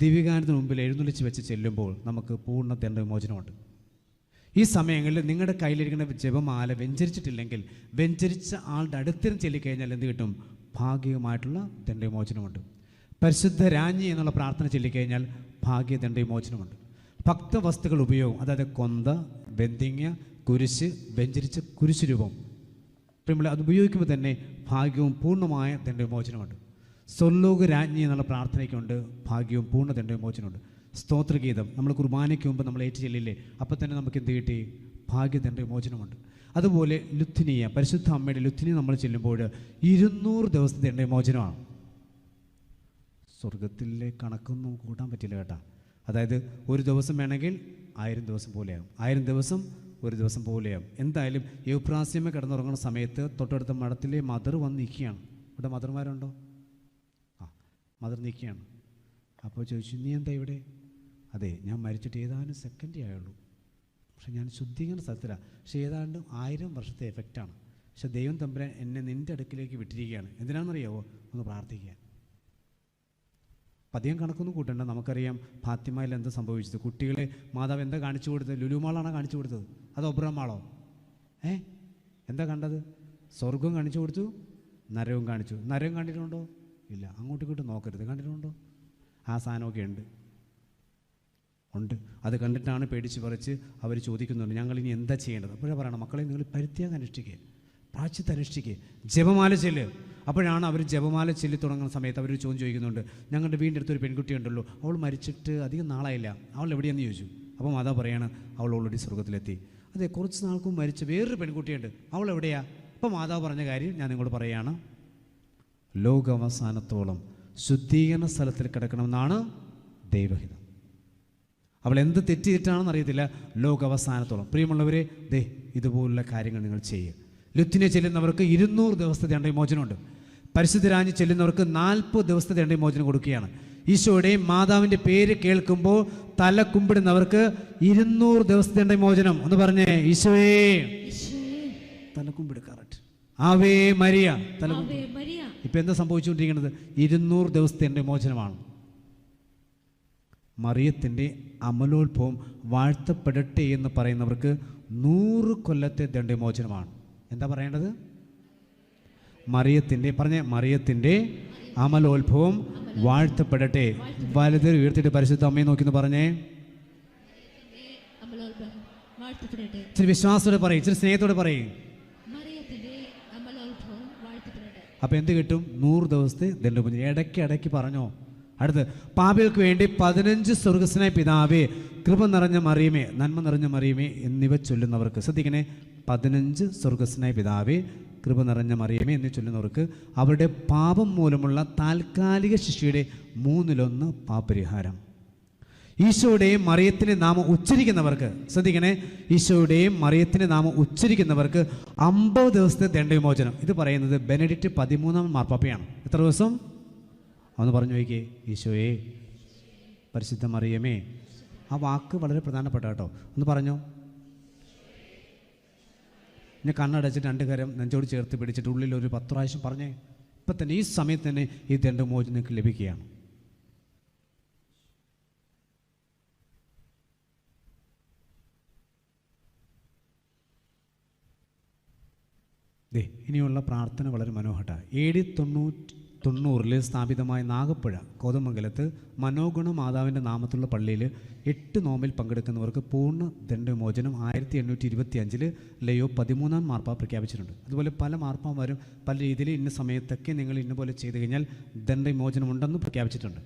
ദിവ്യകാനത്തിന് മുമ്പിൽ എഴുന്നള്ളിച്ച് വെച്ച് ചെല്ലുമ്പോൾ നമുക്ക് പൂർണ്ണ ദണ്ഡവിമോചനമുണ്ട്. ഈ സമയങ്ങളിൽ നിങ്ങളുടെ കയ്യിലിരിക്കുന്ന ജപമാല വെഞ്ചരിച്ചിട്ടില്ലെങ്കിൽ വെഞ്ചരിച്ച ആളുടെ അടുത്തിനും ചെല്ലിക്കഴിഞ്ഞാൽ എന്ത് കിട്ടും? ഭാഗികമായിട്ടുള്ള ദണ്ഡവിമോചനമുണ്ട്. പരിശുദ്ധ രാജ്ഞി എന്നുള്ള പ്രാർത്ഥന ചൊല്ലിക്കഴിഞ്ഞാൽ ഭാഗ്യദണ്ഡ വിമോചനമുണ്ട്. ഭക്തവസ്തുക്കൾ ഉപയോഗം, അതായത് കൊന്ത, ബന്ധിങ്ങ, കുരിശ്, വെഞ്ചരിച്ച് കുരിശ് രൂപം, നമ്മൾ അത് ഉപയോഗിക്കുമ്പോൾ തന്നെ ഭാഗ്യവും പൂർണ്ണമായ ദണ്ഡവിമോചനമുണ്ട്. സ്വർലോക രാജ്ഞി എന്നുള്ള പ്രാർത്ഥനയ്ക്കുണ്ട് ഭാഗ്യവും പൂർണ്ണ ദണ്ഡവിമോചനമുണ്ട്. സ്തോത്രഗീതം നമ്മൾ കുർബാനയ്ക്ക് മുമ്പ് നമ്മൾ ഏറ്റു ചെല്ലില്ലേ, അപ്പം തന്നെ നമുക്ക് എന്ത് കിട്ടി? ഭാഗ്യദണ്ഡവിമോചനമുണ്ട്. അതുപോലെ ലുത്തിനിയ, പരിശുദ്ധ അമ്മയുടെ ലുത്തിനിയ നമ്മൾ ചെല്ലുമ്പോൾ 200 ദിവസത്തെ ദണ്ഡവിമോചനമാണ്. സ്വർഗത്തിലെ കണക്കൊന്നും കൂട്ടാൻ പറ്റില്ല കേട്ടാ. അതായത് ഒരു ദിവസം വേണമെങ്കിൽ 1000 ദിവസം പോലെയാകും, 1000 ദിവസം ഒരു ദിവസം പോലെയാകും. എന്തായാലും യൂപ്രാസ്യമേ കിടന്നുറങ്ങുന്ന സമയത്ത് തൊട്ടടുത്ത മഠത്തിലെ മദർ വന്ന് നിൽക്കുകയാണ്. ഇവിടെ മദർമാരുണ്ടോ? മദർ നിൽക്കുകയാണ്. അപ്പോൾ ചോദിച്ചു, നീ എന്താ ഇവിടെ? അതെ, ഞാൻ മരിച്ചിട്ട് ഏതാനും സെക്കൻഡേ ആയുള്ളൂ, പക്ഷെ ഞാൻ ശുദ്ധീകരണ സ്ഥലത്തിലാണ്. പക്ഷേ ഏതാണ്ട് 1000 വർഷത്തെ എഫക്റ്റാണ്. പക്ഷെ ദൈവം തമ്പുരാൻ എന്നെ നിൻ്റെ അടുക്കിലേക്ക് വിട്ടിരിക്കുകയാണ്. എന്തിനാണെന്നറിയാവോ? ഒന്ന് പ്രാർത്ഥിക്കാൻ. അധികം കണക്കൊന്നും കൂട്ടണ്ട. നമുക്കറിയാം ഫാത്തിമയിൽ എന്താ സംഭവിച്ചത്. കുട്ടികളെ മാതാവ് എന്താ കാണിച്ചു കൊടുത്തത്? ലുലുമാളാണോ കാണിച്ചു കൊടുത്തത്? അതോ ഒബ്രഹ്മാളോ? എന്താ കണ്ടത്? സ്വർഗവും കാണിച്ചു കൊടുത്തു, നരകവും കാണിച്ചു. നരകം കണ്ടിട്ടുണ്ടോ? ഇല്ല. അങ്ങോട്ടും ഇങ്ങോട്ടും നോക്കരുത്. കണ്ടിട്ടുണ്ടോ? ആ സാധനമൊക്കെ ഉണ്ട്. അത് കണ്ടിട്ടാണ് പേടിച്ച് പറിച്ച് അവർ ചോദിക്കുന്നുണ്ട്, ഞങ്ങളിനി എന്താ ചെയ്യേണ്ടത്? അപ്പോഴേ പറയണം, മക്കളെ നിങ്ങൾ പരിത്യാഗം അനുഷ്ഠിക്കുക, പ്രായശ്ചിത്തം അനുഷ്ഠിക്കുക, ജപമാല ചെല്ല്. അപ്പോഴാണ് അവർ ജപമാല ചെല്ലി തുടങ്ങുന്ന സമയത്ത് അവർ ചോദ്യം ചോദിക്കുന്നുണ്ട്, ഞങ്ങളുടെ വീടിൻ്റെ അടുത്തൊരു പെൺകുട്ടി ഉണ്ടല്ലോ, അവൾ മരിച്ചിട്ട് അധികം നാളായില്ല, അവൾ എവിടെയാണെന്ന് ചോദിച്ചു. അപ്പോൾ മാതാ പറയാണ്, അവൾ ഓൾറെഡി സ്വർഗത്തിലെത്തി. അതെ, കുറച്ച് നാൾക്കും മരിച്ച വേറൊരു പെൺകുട്ടിയുണ്ട്, അവൾ എവിടെയാ? അപ്പോൾ മാതാവ് പറഞ്ഞ കാര്യം ഞാൻ നിങ്ങളോട് പറയുകയാണ്, ലോകാവസാനത്തോളം ശുദ്ധീകരണ സ്ഥലത്തിൽ കിടക്കണമെന്നാണ് ദൈവഹിതം. അവൾ എന്ത് തെറ്റിയിട്ടാണെന്ന് അറിയത്തില്ല. ലോകാവസാനത്തോളം. പ്രിയമുള്ളവരെ, ഇതുപോലുള്ള കാര്യങ്ങൾ നിങ്ങൾ ചെയ്യുക. ലുത്തിനെ ചെല്ലുന്നവർക്ക് 200 ദിവസത്തെ ദണ്ഡവിമോചനമുണ്ട്. പരിശുദ്ധ രാജ്ഞി ചെല്ലുന്നവർക്ക് 40 ദിവസത്തെ ദണ്ഡവിമോചനം കൊടുക്കുകയാണ്. ഈശോയുടെയും മാതാവിൻ്റെ പേര് കേൾക്കുമ്പോൾ തല കുമ്പിടുന്നവർക്ക് 200 ദിവസത്തെ ദണ്ഡവിമോചനം. ഒന്ന് പറഞ്ഞേ, ഈശോയെ തല കുമ്പിട്. കറക്റ്റ്. Ave Maria. തല ഇപ്പം എന്താ സംഭവിച്ചുകൊണ്ടിരിക്കുന്നത്? 200 ദിവസത്തെ ദണ്ഡവിമോചനമാണ്. മറിയത്തിൻ്റെ അമലോത്ഭവം വാഴ്ത്തപ്പെടട്ടെ എന്ന് പറയുന്നവർക്ക് 100 കൊല്ലത്തെ ദണ്ഡവിമോചനമാണ്. എന്താ പറയേണ്ടത്? മറിയത്തിൻ്റെ അമലോത്ഭവം വാഴ്ത്തപ്പെടട്ടെ. വലുത് ഉയർത്തിയിട്ട് പരിശുദ്ധ അമ്മയെ നോക്കി പറഞ്ഞേ, ഇച്ചിരി വിശ്വാസത്തോടെ പറയും, ഇച്ചിരി സ്നേഹത്തോടെ പറയും. അപ്പം എന്ത് കിട്ടും? 100 ദിവസത്തെ ദണ്ഡവിമോചനം. ഇടയ്ക്ക് പറഞ്ഞോ. അടുത്ത്, പാപികൾക്ക് വേണ്ടി 15 സ്വർഗസ്വനായ പിതാവേ, കൃപ നിറഞ്ഞ മറിയമേ, നന്മ നിറഞ്ഞ മറിയമേ എന്നിവ ചൊല്ലുന്നവർക്ക്. ശ്രദ്ധിക്കണേ, 15 സ്വർഗസ്വനായ പിതാവേ, കൃപ നിറഞ്ഞ മറിയമേ എന്ന് ചൊല്ലുന്നവർക്ക് അവരുടെ പാപം മൂലമുള്ള താൽക്കാലിക ശിക്ഷയുടെ 1/3 പാപപരിഹാരം. ഈശോയുടെയും മറിയത്തിൻ്റെ നാമം ഉച്ചരിക്കുന്നവർക്ക്, ശ്രദ്ധിക്കണേ, ഈശോയുടെയും മറിയത്തിൻ്റെ നാമം ഉച്ചരിക്കുന്നവർക്ക് 50 ദിവസത്തെ ദണ്ഡവിമോചനം. ഇത് പറയുന്നത് ബെനഡിക്റ്റ് 13 മാർപ്പാപ്പയാണ്. എത്ര ദിവസം? ഒന്ന് പറഞ്ഞു നോക്കിയേ, ഈശോയെ, പരിശുദ്ധ മറിയമേ. ആ വാക്ക് വളരെ പ്രധാനപ്പെട്ട കേട്ടോ. ഒന്ന് പറഞ്ഞോ. ഞാൻ കണ്ണടച്ചിട്ട് 2 കരം നെഞ്ചോട് ചേർത്ത് പിടിച്ചിട്ട് ഉള്ളിൽ ഒരു 10 പ്രാവശ്യം പറഞ്ഞേ. ഇപ്പം തന്നെ ഈ സമയത്ത് തന്നെ ഈ ദണ്ഡവിമോചനം നിങ്ങൾക്ക് ലഭിക്കുകയാണ്. ഇനിയുള്ള പ്രാർത്ഥന വളരെ മനോഹര. 790 സ്ഥാപിതമായ നാഗപ്പുഴ കോതമംഗലത്ത് മനോഗുണ മാതാവിൻ്റെ നാമത്തിലുള്ള പള്ളിയിൽ 8 നോമ്പിൽ പങ്കെടുക്കുന്നവർക്ക് പൂർണ്ണ ദണ്ഡവിമോചനം 1825 ലയോ 13 മാർപ്പാപ്പ പ്രഖ്യാപിച്ചിട്ടുണ്ട്. അതുപോലെ പല മാർപ്പാമാരും പല രീതിയിൽ ഇന്ന സമയത്തൊക്കെ നിങ്ങൾ ഇന്ന പോലെ ചെയ്തു കഴിഞ്ഞാൽ ദണ്ഡവിമോചനം ഉണ്ടെന്ന് പ്രഖ്യാപിച്ചിട്ടുണ്ട്.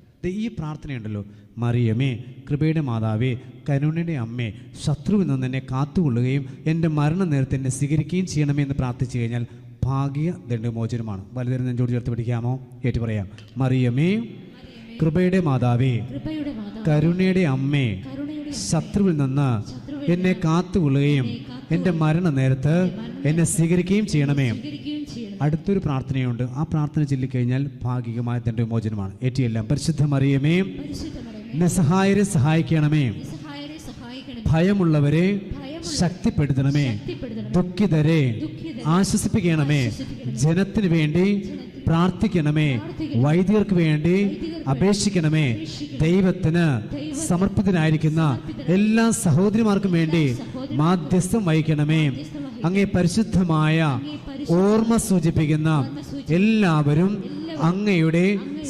ഈ പ്രാർത്ഥനയുണ്ടല്ലോ, മറിയമേ, കൃപയുടെ മാതാവേ, കരുണയുടെ അമ്മേ, ശത്രുവിൽ നിന്ന് എന്നെ കാത്തുകൊള്ളുകയും എൻ്റെ മരണനേരത്തെ എന്നെ സ്വീകരിക്കുകയും ചെയ്യണമേ എന്ന് പ്രാർത്ഥിച്ചു കഴിഞ്ഞാൽ ഭാഗ്യ ദണ്ഡവിമോചനമാണ്. വലുതരം നെഞ്ചോട് ചേർത്ത് പിടിക്കാമോ? ഏറ്റു പറയാം. മറിയമേ, കൃപയുടെ മാതാവേ, കരുണയുടെ അമ്മേ, ശത്രുവിൽ നിന്ന് എന്നെ കാത്തുകൊള്ളുകയും എൻ്റെ മരണനേരത്ത് എന്നെ സ്വീകരിക്കുകയും ചെയ്യണമേ. അടുത്തൊരു പ്രാർത്ഥനയുണ്ട്. ആ പ്രാർത്ഥന ചൊല്ലിക്കഴിഞ്ഞാൽ ഭാഗികമായ ദണ്ഡവിമോചനമാണ്. ഏറ്റിയെല്ലാം, പരിശുദ്ധ മറിയമേ, നിസ്സഹായരെ സഹായിക്കണമേ, ഭയമുള്ളവരെ ശക്തിപ്പെടുത്തണമേ, ദുഃഖിതരെ ആശ്വസിപ്പിക്കണമേ, ജനത്തിന് വേണ്ടി പ്രാർത്ഥിക്കണമേ, വൈദ്യർക്ക് വേണ്ടി അപേക്ഷിക്കണമേ, ദൈവത്തിന് സമർപ്പിതനായിരിക്കുന്ന എല്ലാ സഹോദരിമാർക്കും വേണ്ടി മാധ്യസ്ഥം വഹിക്കണമേ. അങ്ങേ പരിശുദ്ധമായ ഓർമ്മ സൂചിപ്പിക്കുന്ന എല്ലാവരും അങ്ങയുടെ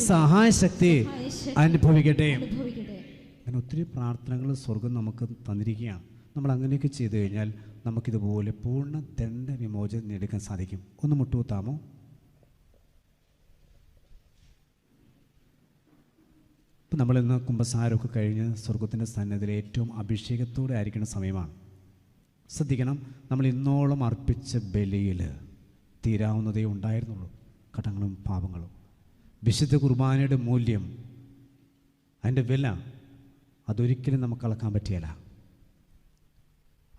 സഹായശക്തി അനുഭവിക്കട്ടെ. അങ്ങനെ ഒത്തിരി പ്രാർത്ഥനകൾ സ്വർഗം നമുക്ക് തന്നിരിക്കുകയാണ്. നമ്മൾ അങ്ങനെയൊക്കെ ചെയ്തു കഴിഞ്ഞാൽ നമുക്കിതുപോലെ പൂർണ്ണ ദണ്ഡ വിമോചനം നേടിക്കാൻ സാധിക്കും. ഒന്ന് മുട്ടുകുത്താമോ? ഇപ്പം നമ്മളിന്ന് കുമ്പസാരമൊക്കെ കഴിഞ്ഞ് സ്വർഗത്തിൻ്റെ സന്നിധിയിൽ ഏറ്റവും അഭിഷേകത്തോടെ ആയിരിക്കുന്ന സമയമാണ്. ശ്രദ്ധിക്കണം, നമ്മൾ ഇന്നോളം അർപ്പിച്ച ബലിയിൽ തീരാവുന്നതേ ഉണ്ടായിരുന്നുള്ളൂ കടങ്ങളും പാപങ്ങളും. വിശുദ്ധ കുർബാനയുടെ മൂല്യം, അതിൻ്റെ വില, അതൊരിക്കലും നമുക്ക് അളക്കാൻ പറ്റിയല്ല.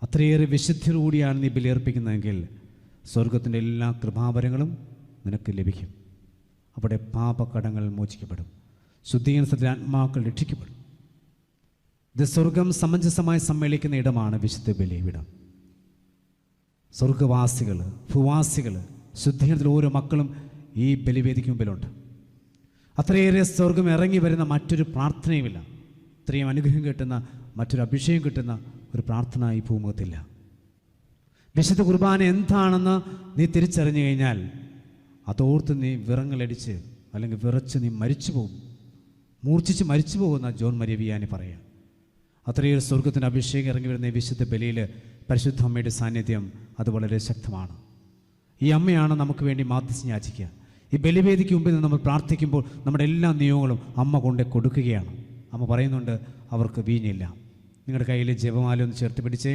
അത്രയേറെ വിശുദ്ധിയോടുകൂടിയാണ് നീ ബലിയർപ്പിക്കുന്നതെങ്കിൽ സ്വർഗത്തിൻ്റെ എല്ലാ കൃപാവരങ്ങളും നിനക്ക് ലഭിക്കും. അവിടെ പാപകടങ്ങൾ മോചിക്കപ്പെടും, ശുദ്ധീകരണത്തിൽ ആത്മാക്കൾ രക്ഷിക്കപ്പെടും. ഇത് സ്വർഗം സമഞ്ജസമായി സമ്മേളിക്കുന്ന ഇടമാണ് വിശുദ്ധ ബലിയിടം. സ്വർഗവാസികൾ, ഭൂവാസികൾ, ശുദ്ധീകരണത്തിൽ ഓരോ മക്കളും ഈ ബലിവേദിക്ക് മുമ്പിലുണ്ട്. അത്രയേറെ സ്വർഗം ഇറങ്ങി വരുന്ന മറ്റൊരു പ്രാർത്ഥനയുമില്ല. ഇത്രയും അനുഗ്രഹം കിട്ടുന്ന, മറ്റൊരു അഭിഷേകം കിട്ടുന്ന ഒരു പ്രാർത്ഥന ഈ ഭൂമുഖത്തില്ല. വിശുദ്ധ കുർബാന എന്താണെന്ന് നീ തിരിച്ചറിഞ്ഞു കഴിഞ്ഞാൽ അതോർത്ത് നീ വിറങ്ങലടിച്ച് അല്ലെങ്കിൽ വിറച്ച് നീ മരിച്ചു പോകും, മൂർച്ഛിച്ച് മരിച്ചു പോകുന്ന ജോൺ മരിയ വിയാനി പറയാം. അത്രയേറെ സ്വർഗത്തിൻ്റെ അഭിഷേകം ഇറങ്ങി വരുന്ന ഈ വിശുദ്ധ ബലിയിൽ പരിശുദ്ധ അമ്മയുടെ സാന്നിധ്യം അത് വളരെ ശക്തമാണ്. ഈ അമ്മയാണ് നമുക്ക് വേണ്ടി മാധ്യസ്ഥം യാചിക്കുക. ഈ ബലിവേദിക്ക് മുമ്പിൽ നിന്ന് നമ്മൾ പ്രാർത്ഥിക്കുമ്പോൾ നമ്മുടെ എല്ലാ നിയമങ്ങളും അമ്മ കൊണ്ട് കൊടുക്കുകയാണ്. അമ്മ പറയുന്നുണ്ട്, അവർക്ക് വീഞ്ഞില്ല. നിങ്ങളുടെ കയ്യിൽ ജപമാല ഒന്ന് ചേർത്ത് പിടിച്ചേ,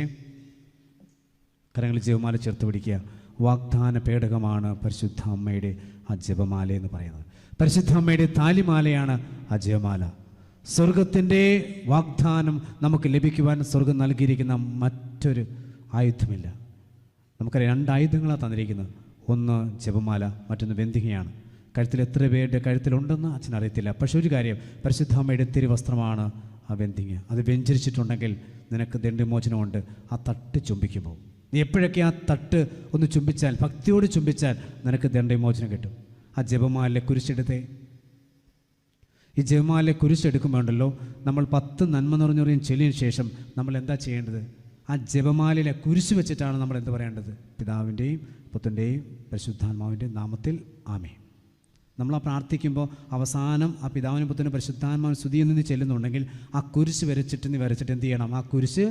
കരങ്ങളിൽ ജപമാല ചേർത്ത് പിടിക്കുക. വാഗ്ദാന പേടകമാണ് പരിശുദ്ധ അമ്മയുടെ ആ ജപമാല എന്ന് പറയുന്നത്. പരിശുദ്ധ അമ്മയുടെ താലിമാലയാണ് ആ ജപമാല. സ്വർഗത്തിൻ്റെ വാഗ്ദാനം നമുക്ക് ലഭിക്കുവാൻ സ്വർഗം നൽകിയിരിക്കുന്ന മറ്റൊരു ആയുധമില്ല. നമുക്കറിയാം, 2 ആയുധങ്ങളാണ് തന്നിരിക്കുന്നത്. ഒന്ന് ജപമാല, മറ്റൊന്ന് വെന്തികയാണ്. കഴുത്തിൽ എത്ര പേരുടെ കഴുത്തിലുണ്ടെന്ന് അച്ഛൻ അറിയത്തില്ല. പക്ഷെ ഒരു കാര്യം, പരിശുദ്ധ അമ്മയുടെ തിരുവസ്ത്രമാണ് ആ വെന്തിങ്ങ. അത് വെഞ്ചരിച്ചിട്ടുണ്ടെങ്കിൽ നിനക്ക് ദണ്ഡവിമോചനമുണ്ട്. ആ തട്ട് ചുംബിക്കുമ്പോൾ നീ എപ്പോഴൊക്കെ ആ തട്ട് ഒന്ന് ചുംബിച്ചാൽ, ഭക്തിയോട് ചുംബിച്ചാൽ നിനക്ക് ദണ്ഡവിമോചനം കിട്ടും. ആ ജപമാല കുരിശെടുത്തേ. ഈ ജപമാല കുരിശെടുക്കുമ്പോൾ ഉണ്ടല്ലോ, നമ്മൾ 10 നന്മ നിറഞ്ഞുറിയും ചൊല്ലിയതിന് ശേഷം നമ്മൾ എന്താ ചെയ്യേണ്ടത്? ആ ജപമാലയിലെ കുരിശ് വെച്ചിട്ടാണ് നമ്മൾ എന്ത് പറയേണ്ടത്? പിതാവിൻ്റെയും പുത്രൻ്റെയും പരിശുദ്ധാത്മാവിൻ്റെയും നാമത്തിൽ ആമേൻ. നമ്മൾ ആ പ്രാർത്ഥിക്കുമ്പോൾ അവസാനം ആ പിതാവിനും പുത്രനും പരിശുദ്ധാത്മാവിന് സ്തുതിയിൽ നിന്ന് ചെല്ലുന്നുണ്ടെങ്കിൽ ആ കുരിശ് വരച്ചിട്ട് എന്ത് ചെയ്യണം? ആ കുരിശ്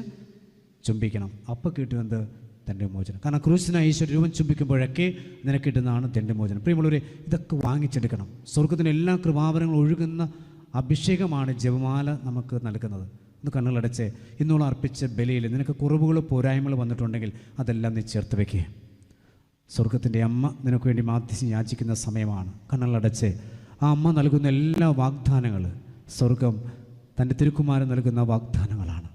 ചുംബിക്കണം. അപ്പോൾ കിട്ടും എന്ത്? ദണ്ഡവിമോചനം. കാരണം ക്രൂശിനായി ഈശോ രൂപം ചുംബിക്കുമ്പോഴൊക്കെ നിനക്ക് കിട്ടുന്നതാണ് ദണ്ഡവിമോചനം. പ്രിയമുള്ളവരെ, ഇതൊക്കെ വാങ്ങിച്ചെടുക്കണം. സ്വർഗത്തിൻ്റെ എല്ലാ കൃപാവരങ്ങളും ഒഴുകുന്ന അഭിഷേകമാണ് ജപമാല നമുക്ക് നൽകുന്നത്. ഒന്ന് കണ്ണുകളടച്ച് ഇന്നോളം അർപ്പിച്ച ബലിയിൽ നിനക്ക് കുറവുകളോ പോരായ്മകളോ വന്നിട്ടുണ്ടെങ്കിൽ അതെല്ലാം നീ ചേർത്ത് വയ്ക്കുക. സ്വർഗത്തിൻ്റെ അമ്മ നിനക്ക് വേണ്ടി മാധ്യസ്ഥം യാചിക്കുന്ന സമയമാണ്. കണ്ണുകളടച്ച് ആ അമ്മ നൽകുന്ന എല്ലാ വാഗ്ദാനങ്ങൾ സ്വർഗം തൻ്റെ തിരുക്കുമാരൻ നൽകുന്ന വാഗ്ദാനങ്ങളാണ്.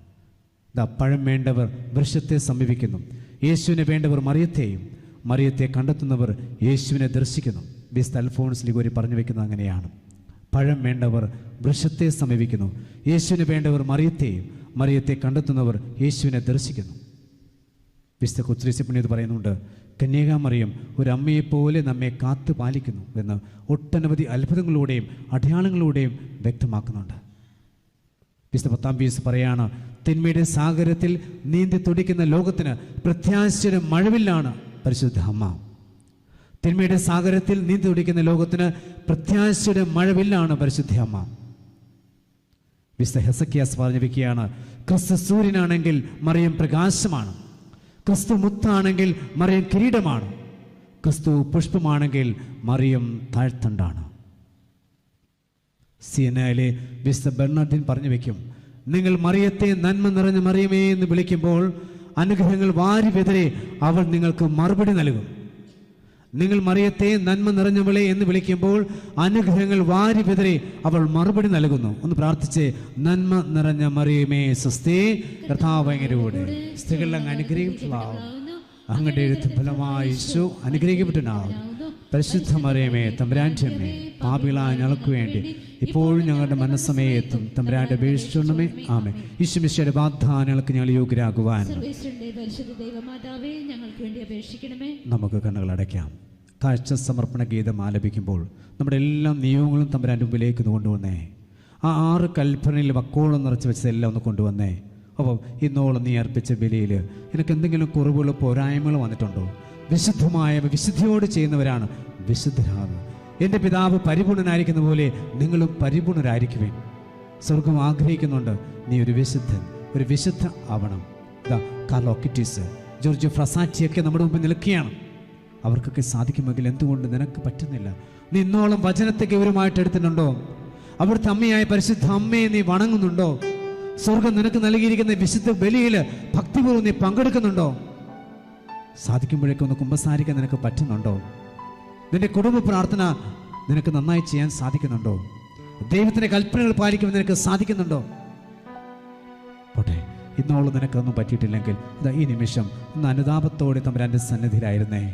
ഇതാ, പഴം വേണ്ടവർ വൃക്ഷത്തെ സമീപിക്കുന്നു, യേശുവിനെ വേണ്ടവർ മറിയത്തെയും, മറിയത്തെ കണ്ടെത്തുന്നവർ യേശുവിനെ ദർശിക്കുന്നു. വിശുദ്ധ അൽഫോൻസ് ലിഗോരി പറഞ്ഞു വയ്ക്കുന്നത് അങ്ങനെയാണ്. പഴം വേണ്ടവർ വൃക്ഷത്തെ സമീപിക്കുന്നു, യേശുവിനെ വേണ്ടവർ മറിയത്തെയും, മറിയത്തെ കണ്ടെത്തുന്നവർ യേശുവിനെ ദർശിക്കുന്നു. വിശുദ്ധ കുത്രീസി പുണ്യത് പറയുന്നുണ്ട്, കന്യകാമറിയം ഒരു അമ്മയെപ്പോലെ നമ്മെ കാത്തു പാലിക്കുന്നു എന്ന് ഒട്ടനവധി അത്ഭുതങ്ങളിലൂടെയും അടയാളങ്ങളിലൂടെയും വ്യക്തമാക്കുന്നുണ്ട്. വിശുദ്ധ 10-ാം പീസ് പറയാണ്, തിന്മയുടെ സാഗരത്തിൽ നീന്തി തുടിക്കുന്ന ലോകത്തിന് പ്രത്യാശയുടെ മഴവില്ലാണ് പരിശുദ്ധ അമ്മ. തിന്മയുടെ സാഗരത്തിൽ നീന്തി തുടിക്കുന്ന ലോകത്തിന് പ്രത്യാശയുടെ മഴവില്ലാണ് പരിശുദ്ധ അമ്മ. വിശുദ്ധ ഹെസക്കിയാസ് പറഞ്ഞു വയ്ക്കുകയാണ്, ക്രിസ്തു സൂര്യനാണെങ്കിൽ മറിയം പ്രകാശമാണ്, ക്രിസ്തു മുത്താണെങ്കിൽ മറിയം കിരീടമാണ്, ക്രിസ്തു പുഷ്പമാണെങ്കിൽ മറിയം താഴ്ത്തണ്ടാണ്. സിയനയിലെ വിശുദ്ധ ബെർണാർഡിൻ പറഞ്ഞു വയ്ക്കും, നിങ്ങൾ മറിയത്തെ നന്മ നിറഞ്ഞ മറിയമേ എന്ന് വിളിക്കുമ്പോൾ അനുഗ്രഹങ്ങൾ വാരി വിതറി അവൾ നിങ്ങൾക്ക് മറുപടി നൽകും. നിങ്ങൾ മറിയത്തെ നന്മ നിറഞ്ഞവളെ എന്ന് വിളിക്കുമ്പോൾ അനുഗ്രഹങ്ങൾ വാരി വിതറി അവൾ മറുപടി നൽകുന്നു. ഒന്ന് പ്രാർത്ഥിച്ച്, നന്മ നിറഞ്ഞ മറിയമേ സ്വസ്തി, കർത്താവ് അങ്ങയുടെ സ്ത്രീകളിൽ അങ്ങ് അനുഗ്രഹിക്കപ്പെടാവും, അങ്ങയുടെ എഴുത്ത് ഫലമായി യേശു അനുഗ്രഹിക്കപ്പെട്ടിനാവും. പരിശുദ്ധ മറിയമേ തമ്പുരാന്റെ അമ്മേ, പാപികളായ ഞങ്ങൾക്ക് വേണ്ടി ഇപ്പോഴും ഞങ്ങളുടെ മനസ്സമയത്തും തമ്പുരാന്റെ അപേക്ഷിച്ചുകൊണ്ടുമേ ആമേൻ. ഈശോമിശിഹായുടെ വാഗ്ദാനങ്ങൾക്ക് ഞങ്ങൾ യോഗ്യരാകുവാൻ നമുക്ക് കണ്ണുകൾ അടയ്ക്കാം. കാഴ്ച സമർപ്പണ ഗീതം ആലപിക്കുമ്പോൾ നമ്മുടെ എല്ലാ നിയമങ്ങളും തമ്പുരാന്റെ മുമ്പിലേക്ക് കൊണ്ടുവന്നേ. ആ 6 കൽപ്പനയിൽ വക്കോളം നിറച്ച് വെച്ചതെല്ലാം ഒന്ന് കൊണ്ടുവന്നേ. അപ്പം ഇന്നോളം നീ അർപ്പിച്ച ബലിയിൽ എനിക്ക് എന്തെങ്കിലും കുറവുകളോ പോരായ്മകളോ വന്നിട്ടുണ്ടോ? വിശുദ്ധമായ വിശുദ്ധിയോട് ചെയ്യുന്നവരാണ് വിശുദ്ധരാകുന്നത്. എൻ്റെ പിതാവ് പരിപൂർണനായിരിക്കുന്ന പോലെ നിങ്ങളും പരിപൂർണരായിരിക്കുവേൻ. സ്വർഗം ആഗ്രഹിക്കുന്നുണ്ട് നീ ഒരു വിശുദ്ധ ആവണം. കാർലോ കിറ്റീസ്, ജോർജ് ഫ്രസാറ്റിയൊക്കെ നമ്മുടെ മുമ്പിൽ നിൽക്കുകയാണ്. അവർക്കൊക്കെ സാധിക്കുമെങ്കിൽ എന്തുകൊണ്ട് നിനക്ക് പറ്റുന്നില്ല? നീ ഇന്നോളം വചനത്തെ ഗൗരവമായിട്ട് എടുത്തിട്ടുണ്ടോ? അവിടുത്തെ അമ്മയായ പരിശുദ്ധ അമ്മയെ നീ വണങ്ങുന്നുണ്ടോ? സ്വർഗം നിനക്ക് നൽകിയിരിക്കുന്ന വിശുദ്ധ ബലിയിൽ ഭക്തിപൂർവ്വം നീ പങ്കെടുക്കുന്നുണ്ടോ? സാധിക്കുമ്പോഴേക്കും ഒന്ന് കുമ്പസാരിക്കാൻ നിനക്ക് പറ്റുന്നുണ്ടോ? നിന്റെ കുടുംബ പ്രാർത്ഥന നിനക്ക് നന്നായി ചെയ്യാൻ സാധിക്കുന്നുണ്ടോ? ദൈവത്തിന്റെ കൽപ്പനകൾ പാലിക്കുവാൻ നിനക്ക് സാധിക്കുന്നുണ്ടോ? പോട്ടെ, ഇന്നോളം നിനക്കൊന്നും പറ്റിയിട്ടില്ലെങ്കിൽ ഈ നിമിഷം ഒന്ന് അനുതാപത്തോടെ തമ്പുരാന്റെ സന്നിധിയിലായിരുന്നേ.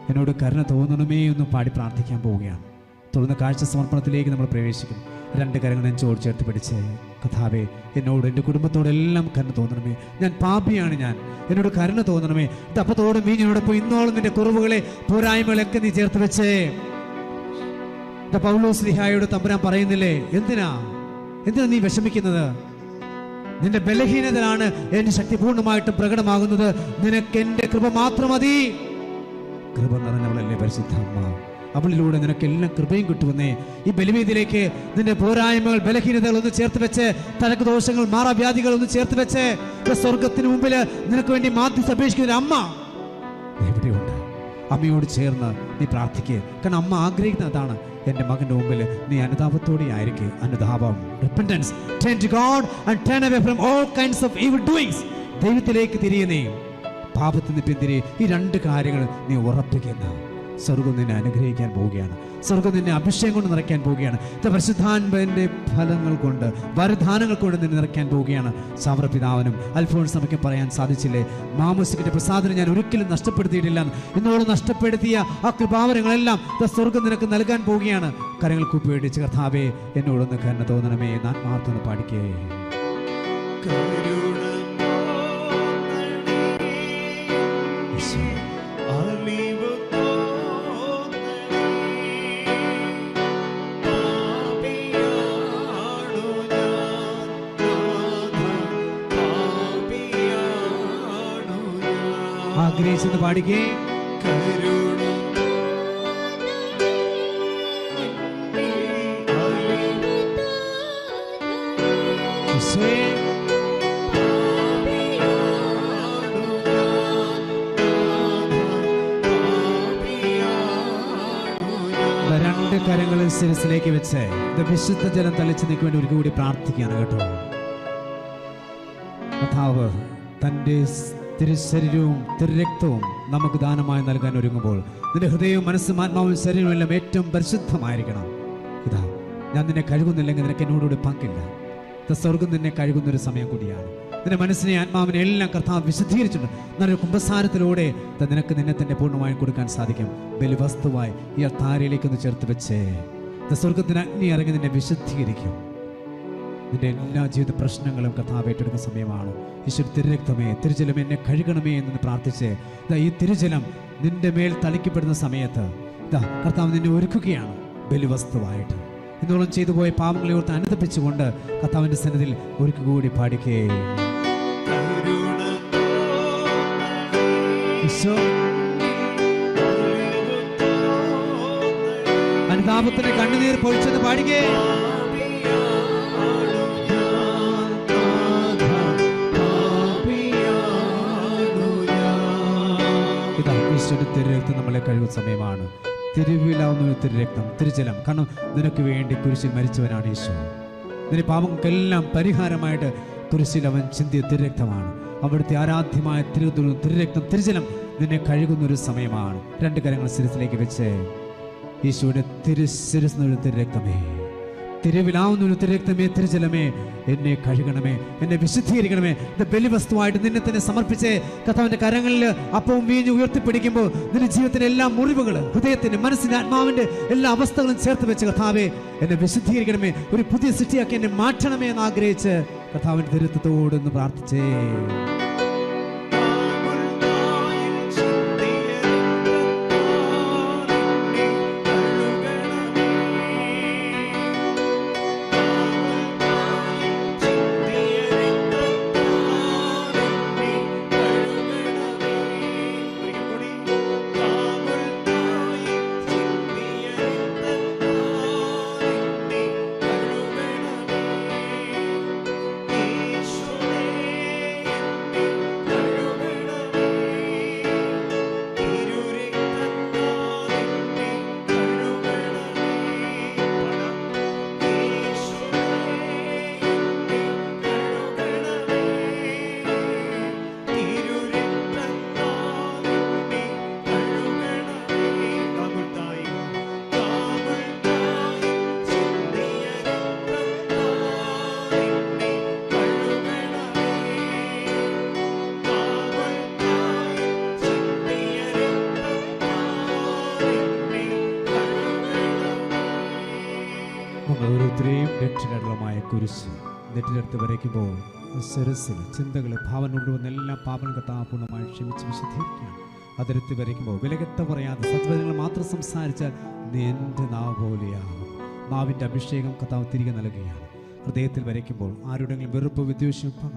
എന്നോട് കരുണ തോന്നണമേ എന്ന് പാടി പ്രാർത്ഥിക്കാൻ പോവുകയാണ്. തുടർന്ന് കാഴ്ച സമർപ്പണത്തിലേക്ക് നമ്മൾ പ്രവേശിക്കും. 2 കരങ്ങൾ നെഞ്ചോട് ചേർത്ത് പിടിച്ച്, കർത്താവേ, എന്നോട് എൻ്റെ കുടുംബത്തോടെല്ലാം കരുണ തോന്നണമേ. ഞാൻ പാപിയാണ്, എന്നോട് കരുണ തോന്നണമേ. തപ്പത്തോടും മീനോടൊപ്പം ഇന്നോളം നിന്റെ കുറവുകളെ പോരായ്മകളൊക്കെ നീ ചേർത്ത് വെച്ചേ. പൗലോസ് ശ്ലീഹായോട് തമ്പുരാൻ പറയുന്നില്ലേ, എന്തിനാ നീ വിഷമിക്കുന്നത്? നിന്റെ ബലഹീനതയാണ് എന്റെ ശക്തി പൂർണ്ണമായിട്ടും പ്രകടമാകുന്നത്. നിനക്ക് എന്റെ കൃപ മാത്രം മതി. കൃപ നിറഞ്ഞവളല്ലേ പരിശുദ്ധ അമ്മ, അവളിലൂടെ നിനക്കെല്ലാം കൃപയും കിട്ടുമെന്നേ. ഈ ബലിവേദിയിലേക്ക് നിന്റെ പോരായ്മകൾ, ബലഹീനതകൾ ഒന്ന് ചേർത്ത് വെച്ച്, തലക്ക് ദോഷങ്ങൾ, മാറാവ്യാധികൾ ഒന്ന് ചേർത്ത് വെച്ച്, സ്വർഗത്തിന് മുമ്പിൽ നിനക്ക് വേണ്ടി മാധ്യസ്ഥ അപേക്ഷിക്കുന്ന അമ്മ എവിടെയുണ്ട്? അമ്മയോട് ചേർന്ന് നീ പ്രാർത്ഥിക്കുക. കാരണം അമ്മ ആഗ്രഹിക്കുന്നതാണ്, എൻ്റെ മകൻ്റെ മുമ്പിൽ നീ അനുതാപത്തോടെ ആയിരിക്കും. അനുതാപം, repentance, turn to God and turn away from all kinds of evil doings. ദൈവത്തിലേക്ക് തിരിയുന്നേ, പാപത്തിൽ നിന്ന് പിന്തിരി. ഈ 2 കാര്യങ്ങൾ നീ ഉറപ്പിക്കുന്ന സ്വർഗം നിന്നെ അനുഗ്രഹിക്കാൻ പോവുകയാണ്. സ്വർഗം നിന്നെ അഭിഷേകം കൊണ്ട് നിറയ്ക്കാൻ പോവുകയാണ്. പരിശുദ്ധാത്മാവിന്റെ ഫലങ്ങൾ കൊണ്ട്, വരദാനങ്ങൾ കൊണ്ട് നിന്നെ നിറയ്ക്കാൻ പോവുകയാണ്. സാമ്രപിതാവിനും അൽഫോൻസ് നമുക്ക് പറയാൻ സാധിച്ചില്ലേ, മാമോസിന്റെ പ്രസാദനം ഞാൻ ഒരിക്കലും നഷ്ടപ്പെടുത്തിയിട്ടില്ല. ഇന്നോളം നഷ്ടപ്പെടുത്തിയ ആ കൃപാവരങ്ങളെല്ലാം സ്വർഗം നിനക്ക് നൽകാൻ പോവുകയാണ്. കരങ്ങൾ കൂപ്പിടിച്ച്, കർത്താവേ, എന്നോടൊന്ന് കരുണ തോന്നണമേ എന്ന് ആത്മാർത്ഥത പാടിക്കേ. ആഗ്രഹിച്ചെന്ന് പാടിക്കേ. രണ്ട് കരങ്ങളിൽ ശിരസിലേക്ക് വെച്ച് വിശുദ്ധ ജലം തളിച്ച് നിൽക്ക് വേണ്ടി ഒരിക്കൽ കൂടി പ്രാർത്ഥിക്കുകയാണ് കേട്ടോ. കർത്താവ് തൻ്റെ തിരുശരീരവും തിരുരക്തവും നമുക്ക് ദാനമായി നൽകാൻ ഒരുങ്ങുമ്പോൾ നിന്റെ ഹൃദയവും മനസ്സും ആത്മാവും ശരീരവും എല്ലാം ഏറ്റവും പരിശുദ്ധമായിരിക്കണം. ഇതാ, ഞാൻ നിന്നെ കഴുകുന്നില്ലെങ്കിൽ നിനക്ക് എന്നോടുകൂടി പങ്കില്ല. സ്വർഗം നിന്നെ കഴുകുന്നൊരു സമയം കൂടിയാണ്. നിന്റെ മനസ്സിനെ ആത്മാവിനെ എല്ലാം കർത്താവ് വിശുദ്ധീകരിച്ചിട്ടുണ്ട്. നല്ലൊരു കുമ്പസാരത്തിലൂടെ നിനക്ക് നിന്നെ തന്നെ പൂർണ്ണമായും കൊടുക്കാൻ സാധിക്കും. ബലിവസ്തുവായി ഈ താരയിലേക്കൊന്ന് ചേർത്ത് വെച്ചേ. സ്വർഗത്തിന് അഗ്നി ഇറങ്ങി നിന്നെ വിശുദ്ധീകരിക്കും. നിന്റെ എല്ലാ ജീവിത പ്രശ്നങ്ങളും കർത്താവ് ഏറ്റെടുക്കുന്ന സമയമാണ്. ഈശ്വര തിരുരക്തമേ, തിരുജലം എന്നെ കഴുകണമേ എന്ന് പ്രാർത്ഥിച്ച് ഈ തിരുജലം നിന്റെ മേൽ തളിക്കപ്പെടുന്ന സമയത്ത് കർത്താവ് നിന്നെ ഒരുക്കുകയാണ് ബലിവസ്തുവായിട്ട്. ഇന്നോളം ചെയ്തു പോയ പാപങ്ങളെ ഓർത്ത് അനുതപിച്ചുകൊണ്ട് കർത്താവിന്റെ സന്നിധിയിൽ ഒരിക്കൽ കൂടി പാടിക്കേ. അനുതാപത്തിന്റെ കണ്ണുനീർ പൊഴിച്ചെന്ന് പാടിക്കേ. തിരുരക്തം നമ്മളെ കഴിവുന്ന സമയമാണ്. തിരുവിലാവുന്ന തിരുരക്തം, തിരുജലം. കാരണം നിനക്ക് വേണ്ടി കുരിശിൽ മരിച്ചവനാണ് യേശു. നിന്റെ പാപങ്ങൾക്കെല്ലാം പരിഹാരമായിട്ട് കുരിശിൽ അവൻ ചിന്തിയ തിരുരക്തമാണ്. അവിടുത്തെ ആരാധ്യമായ തിരുരക്തം, തിരുജലം നിന്നെ കഴുകുന്നൊരു സമയമാണ്. 2 കരങ്ങൾ ശിരസിലേക്ക് വെച്ച് യേശുവിന്റെ തിരുശിരസിനൊരു തിരുരക്തമേ, തിരുവിലാവുന്ന തിരുരക്തമേ, തിരുജലമേ, എന്നെ കഴുകണമേ, എന്നെ വിശുദ്ധീകരിക്കണമേ. ബലിവസ്തുവായിട്ട് നിന്നെ തന്നെ സമർപ്പിച്ച് കർത്താവിന്റെ കരങ്ങളിൽ അപ്പവും വീഞ്ഞ് ഉയർത്തിപ്പിടിക്കുമ്പോൾ നിന്റെ ജീവിതത്തിന്റെ എല്ലാ മുറിവുകൾ, ഹൃദയത്തിന്റെ, മനസ്സിന്റെ, ആത്മാവിന്റെ എല്ലാ അവസ്ഥകളും ചേർത്ത് വെച്ച് കർത്താവെ എന്നെ വിശുദ്ധീകരിക്കണമേ, ഒരു പുതിയ സൃഷ്ടിയാക്കി എന്നെ മാറ്റണമേ എന്ന് ആഗ്രഹിച്ച് കർത്താവിന്റെ തിരുത്തത്തോടൊന്ന് പ്രാർത്ഥിച്ചേ. നമ്മൾ ഓരോരുത്തരെയും രക്ഷകരമായ കുരിശ് നെറ്റിലെടുത്ത് വരയ്ക്കുമ്പോൾ ശിരസിൽ ചിന്തകൾ ഭാവന കൊണ്ടുവന്ന എല്ലാ പാപങ്ങൾ കർത്താവ് പൂർണ്ണമായി ക്ഷമിച്ച് വിശദീകരിക്കുകയാണ്. അതിർത്തി വരയ്ക്കുമ്പോൾ വിലകെട്ട പറയാതെ സത്വചനങ്ങൾ മാത്രം സംസാരിച്ചാൽ നീ എൻ്റെ നാവ് പോലെയാകും. നാവിൻ്റെ അഭിഷേകം കർത്താവ് തിരികെ നൽകുകയാണ്. ഹൃദയത്തിൽ വരയ്ക്കുമ്പോൾ ആരുടെങ്കിലും വെറുപ്പ്, വിദ്വേഷം, പക,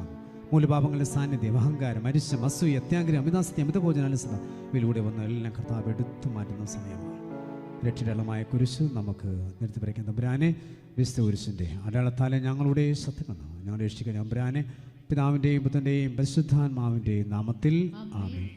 മൂലപാപങ്ങളുടെ സാന്നിധ്യം, അഹങ്കാരം, അരിശം, അസൂയ, അത്യാഗ്രഹം, അമിതാസ്തി, അമിതഭോജനാലസത ഇവയിലൂടെ വന്ന് എല്ലാം കർത്താവ് എടുത്തു മാറ്റുന്ന സമയമാണ്. രക്ഷകരമായ കുരിശ് നമുക്ക് നിർത്തി വരയ്ക്കുന്ന തമ്പുരാനെ, വിശുദ്ധ കുരിശിൻ്റെ അടയാളത്താലെ ഞങ്ങളുടെ ശത്രുക്കൾ ഞങ്ങളുടെ രക്ഷിക്കുന്ന തമ്പുരാനെ, പിതാവിൻ്റെയും പുത്രൻ്റെയും പരിശുദ്ധാത്മാവിൻ്റെയും നാമത്തിൽ ആമേൻ.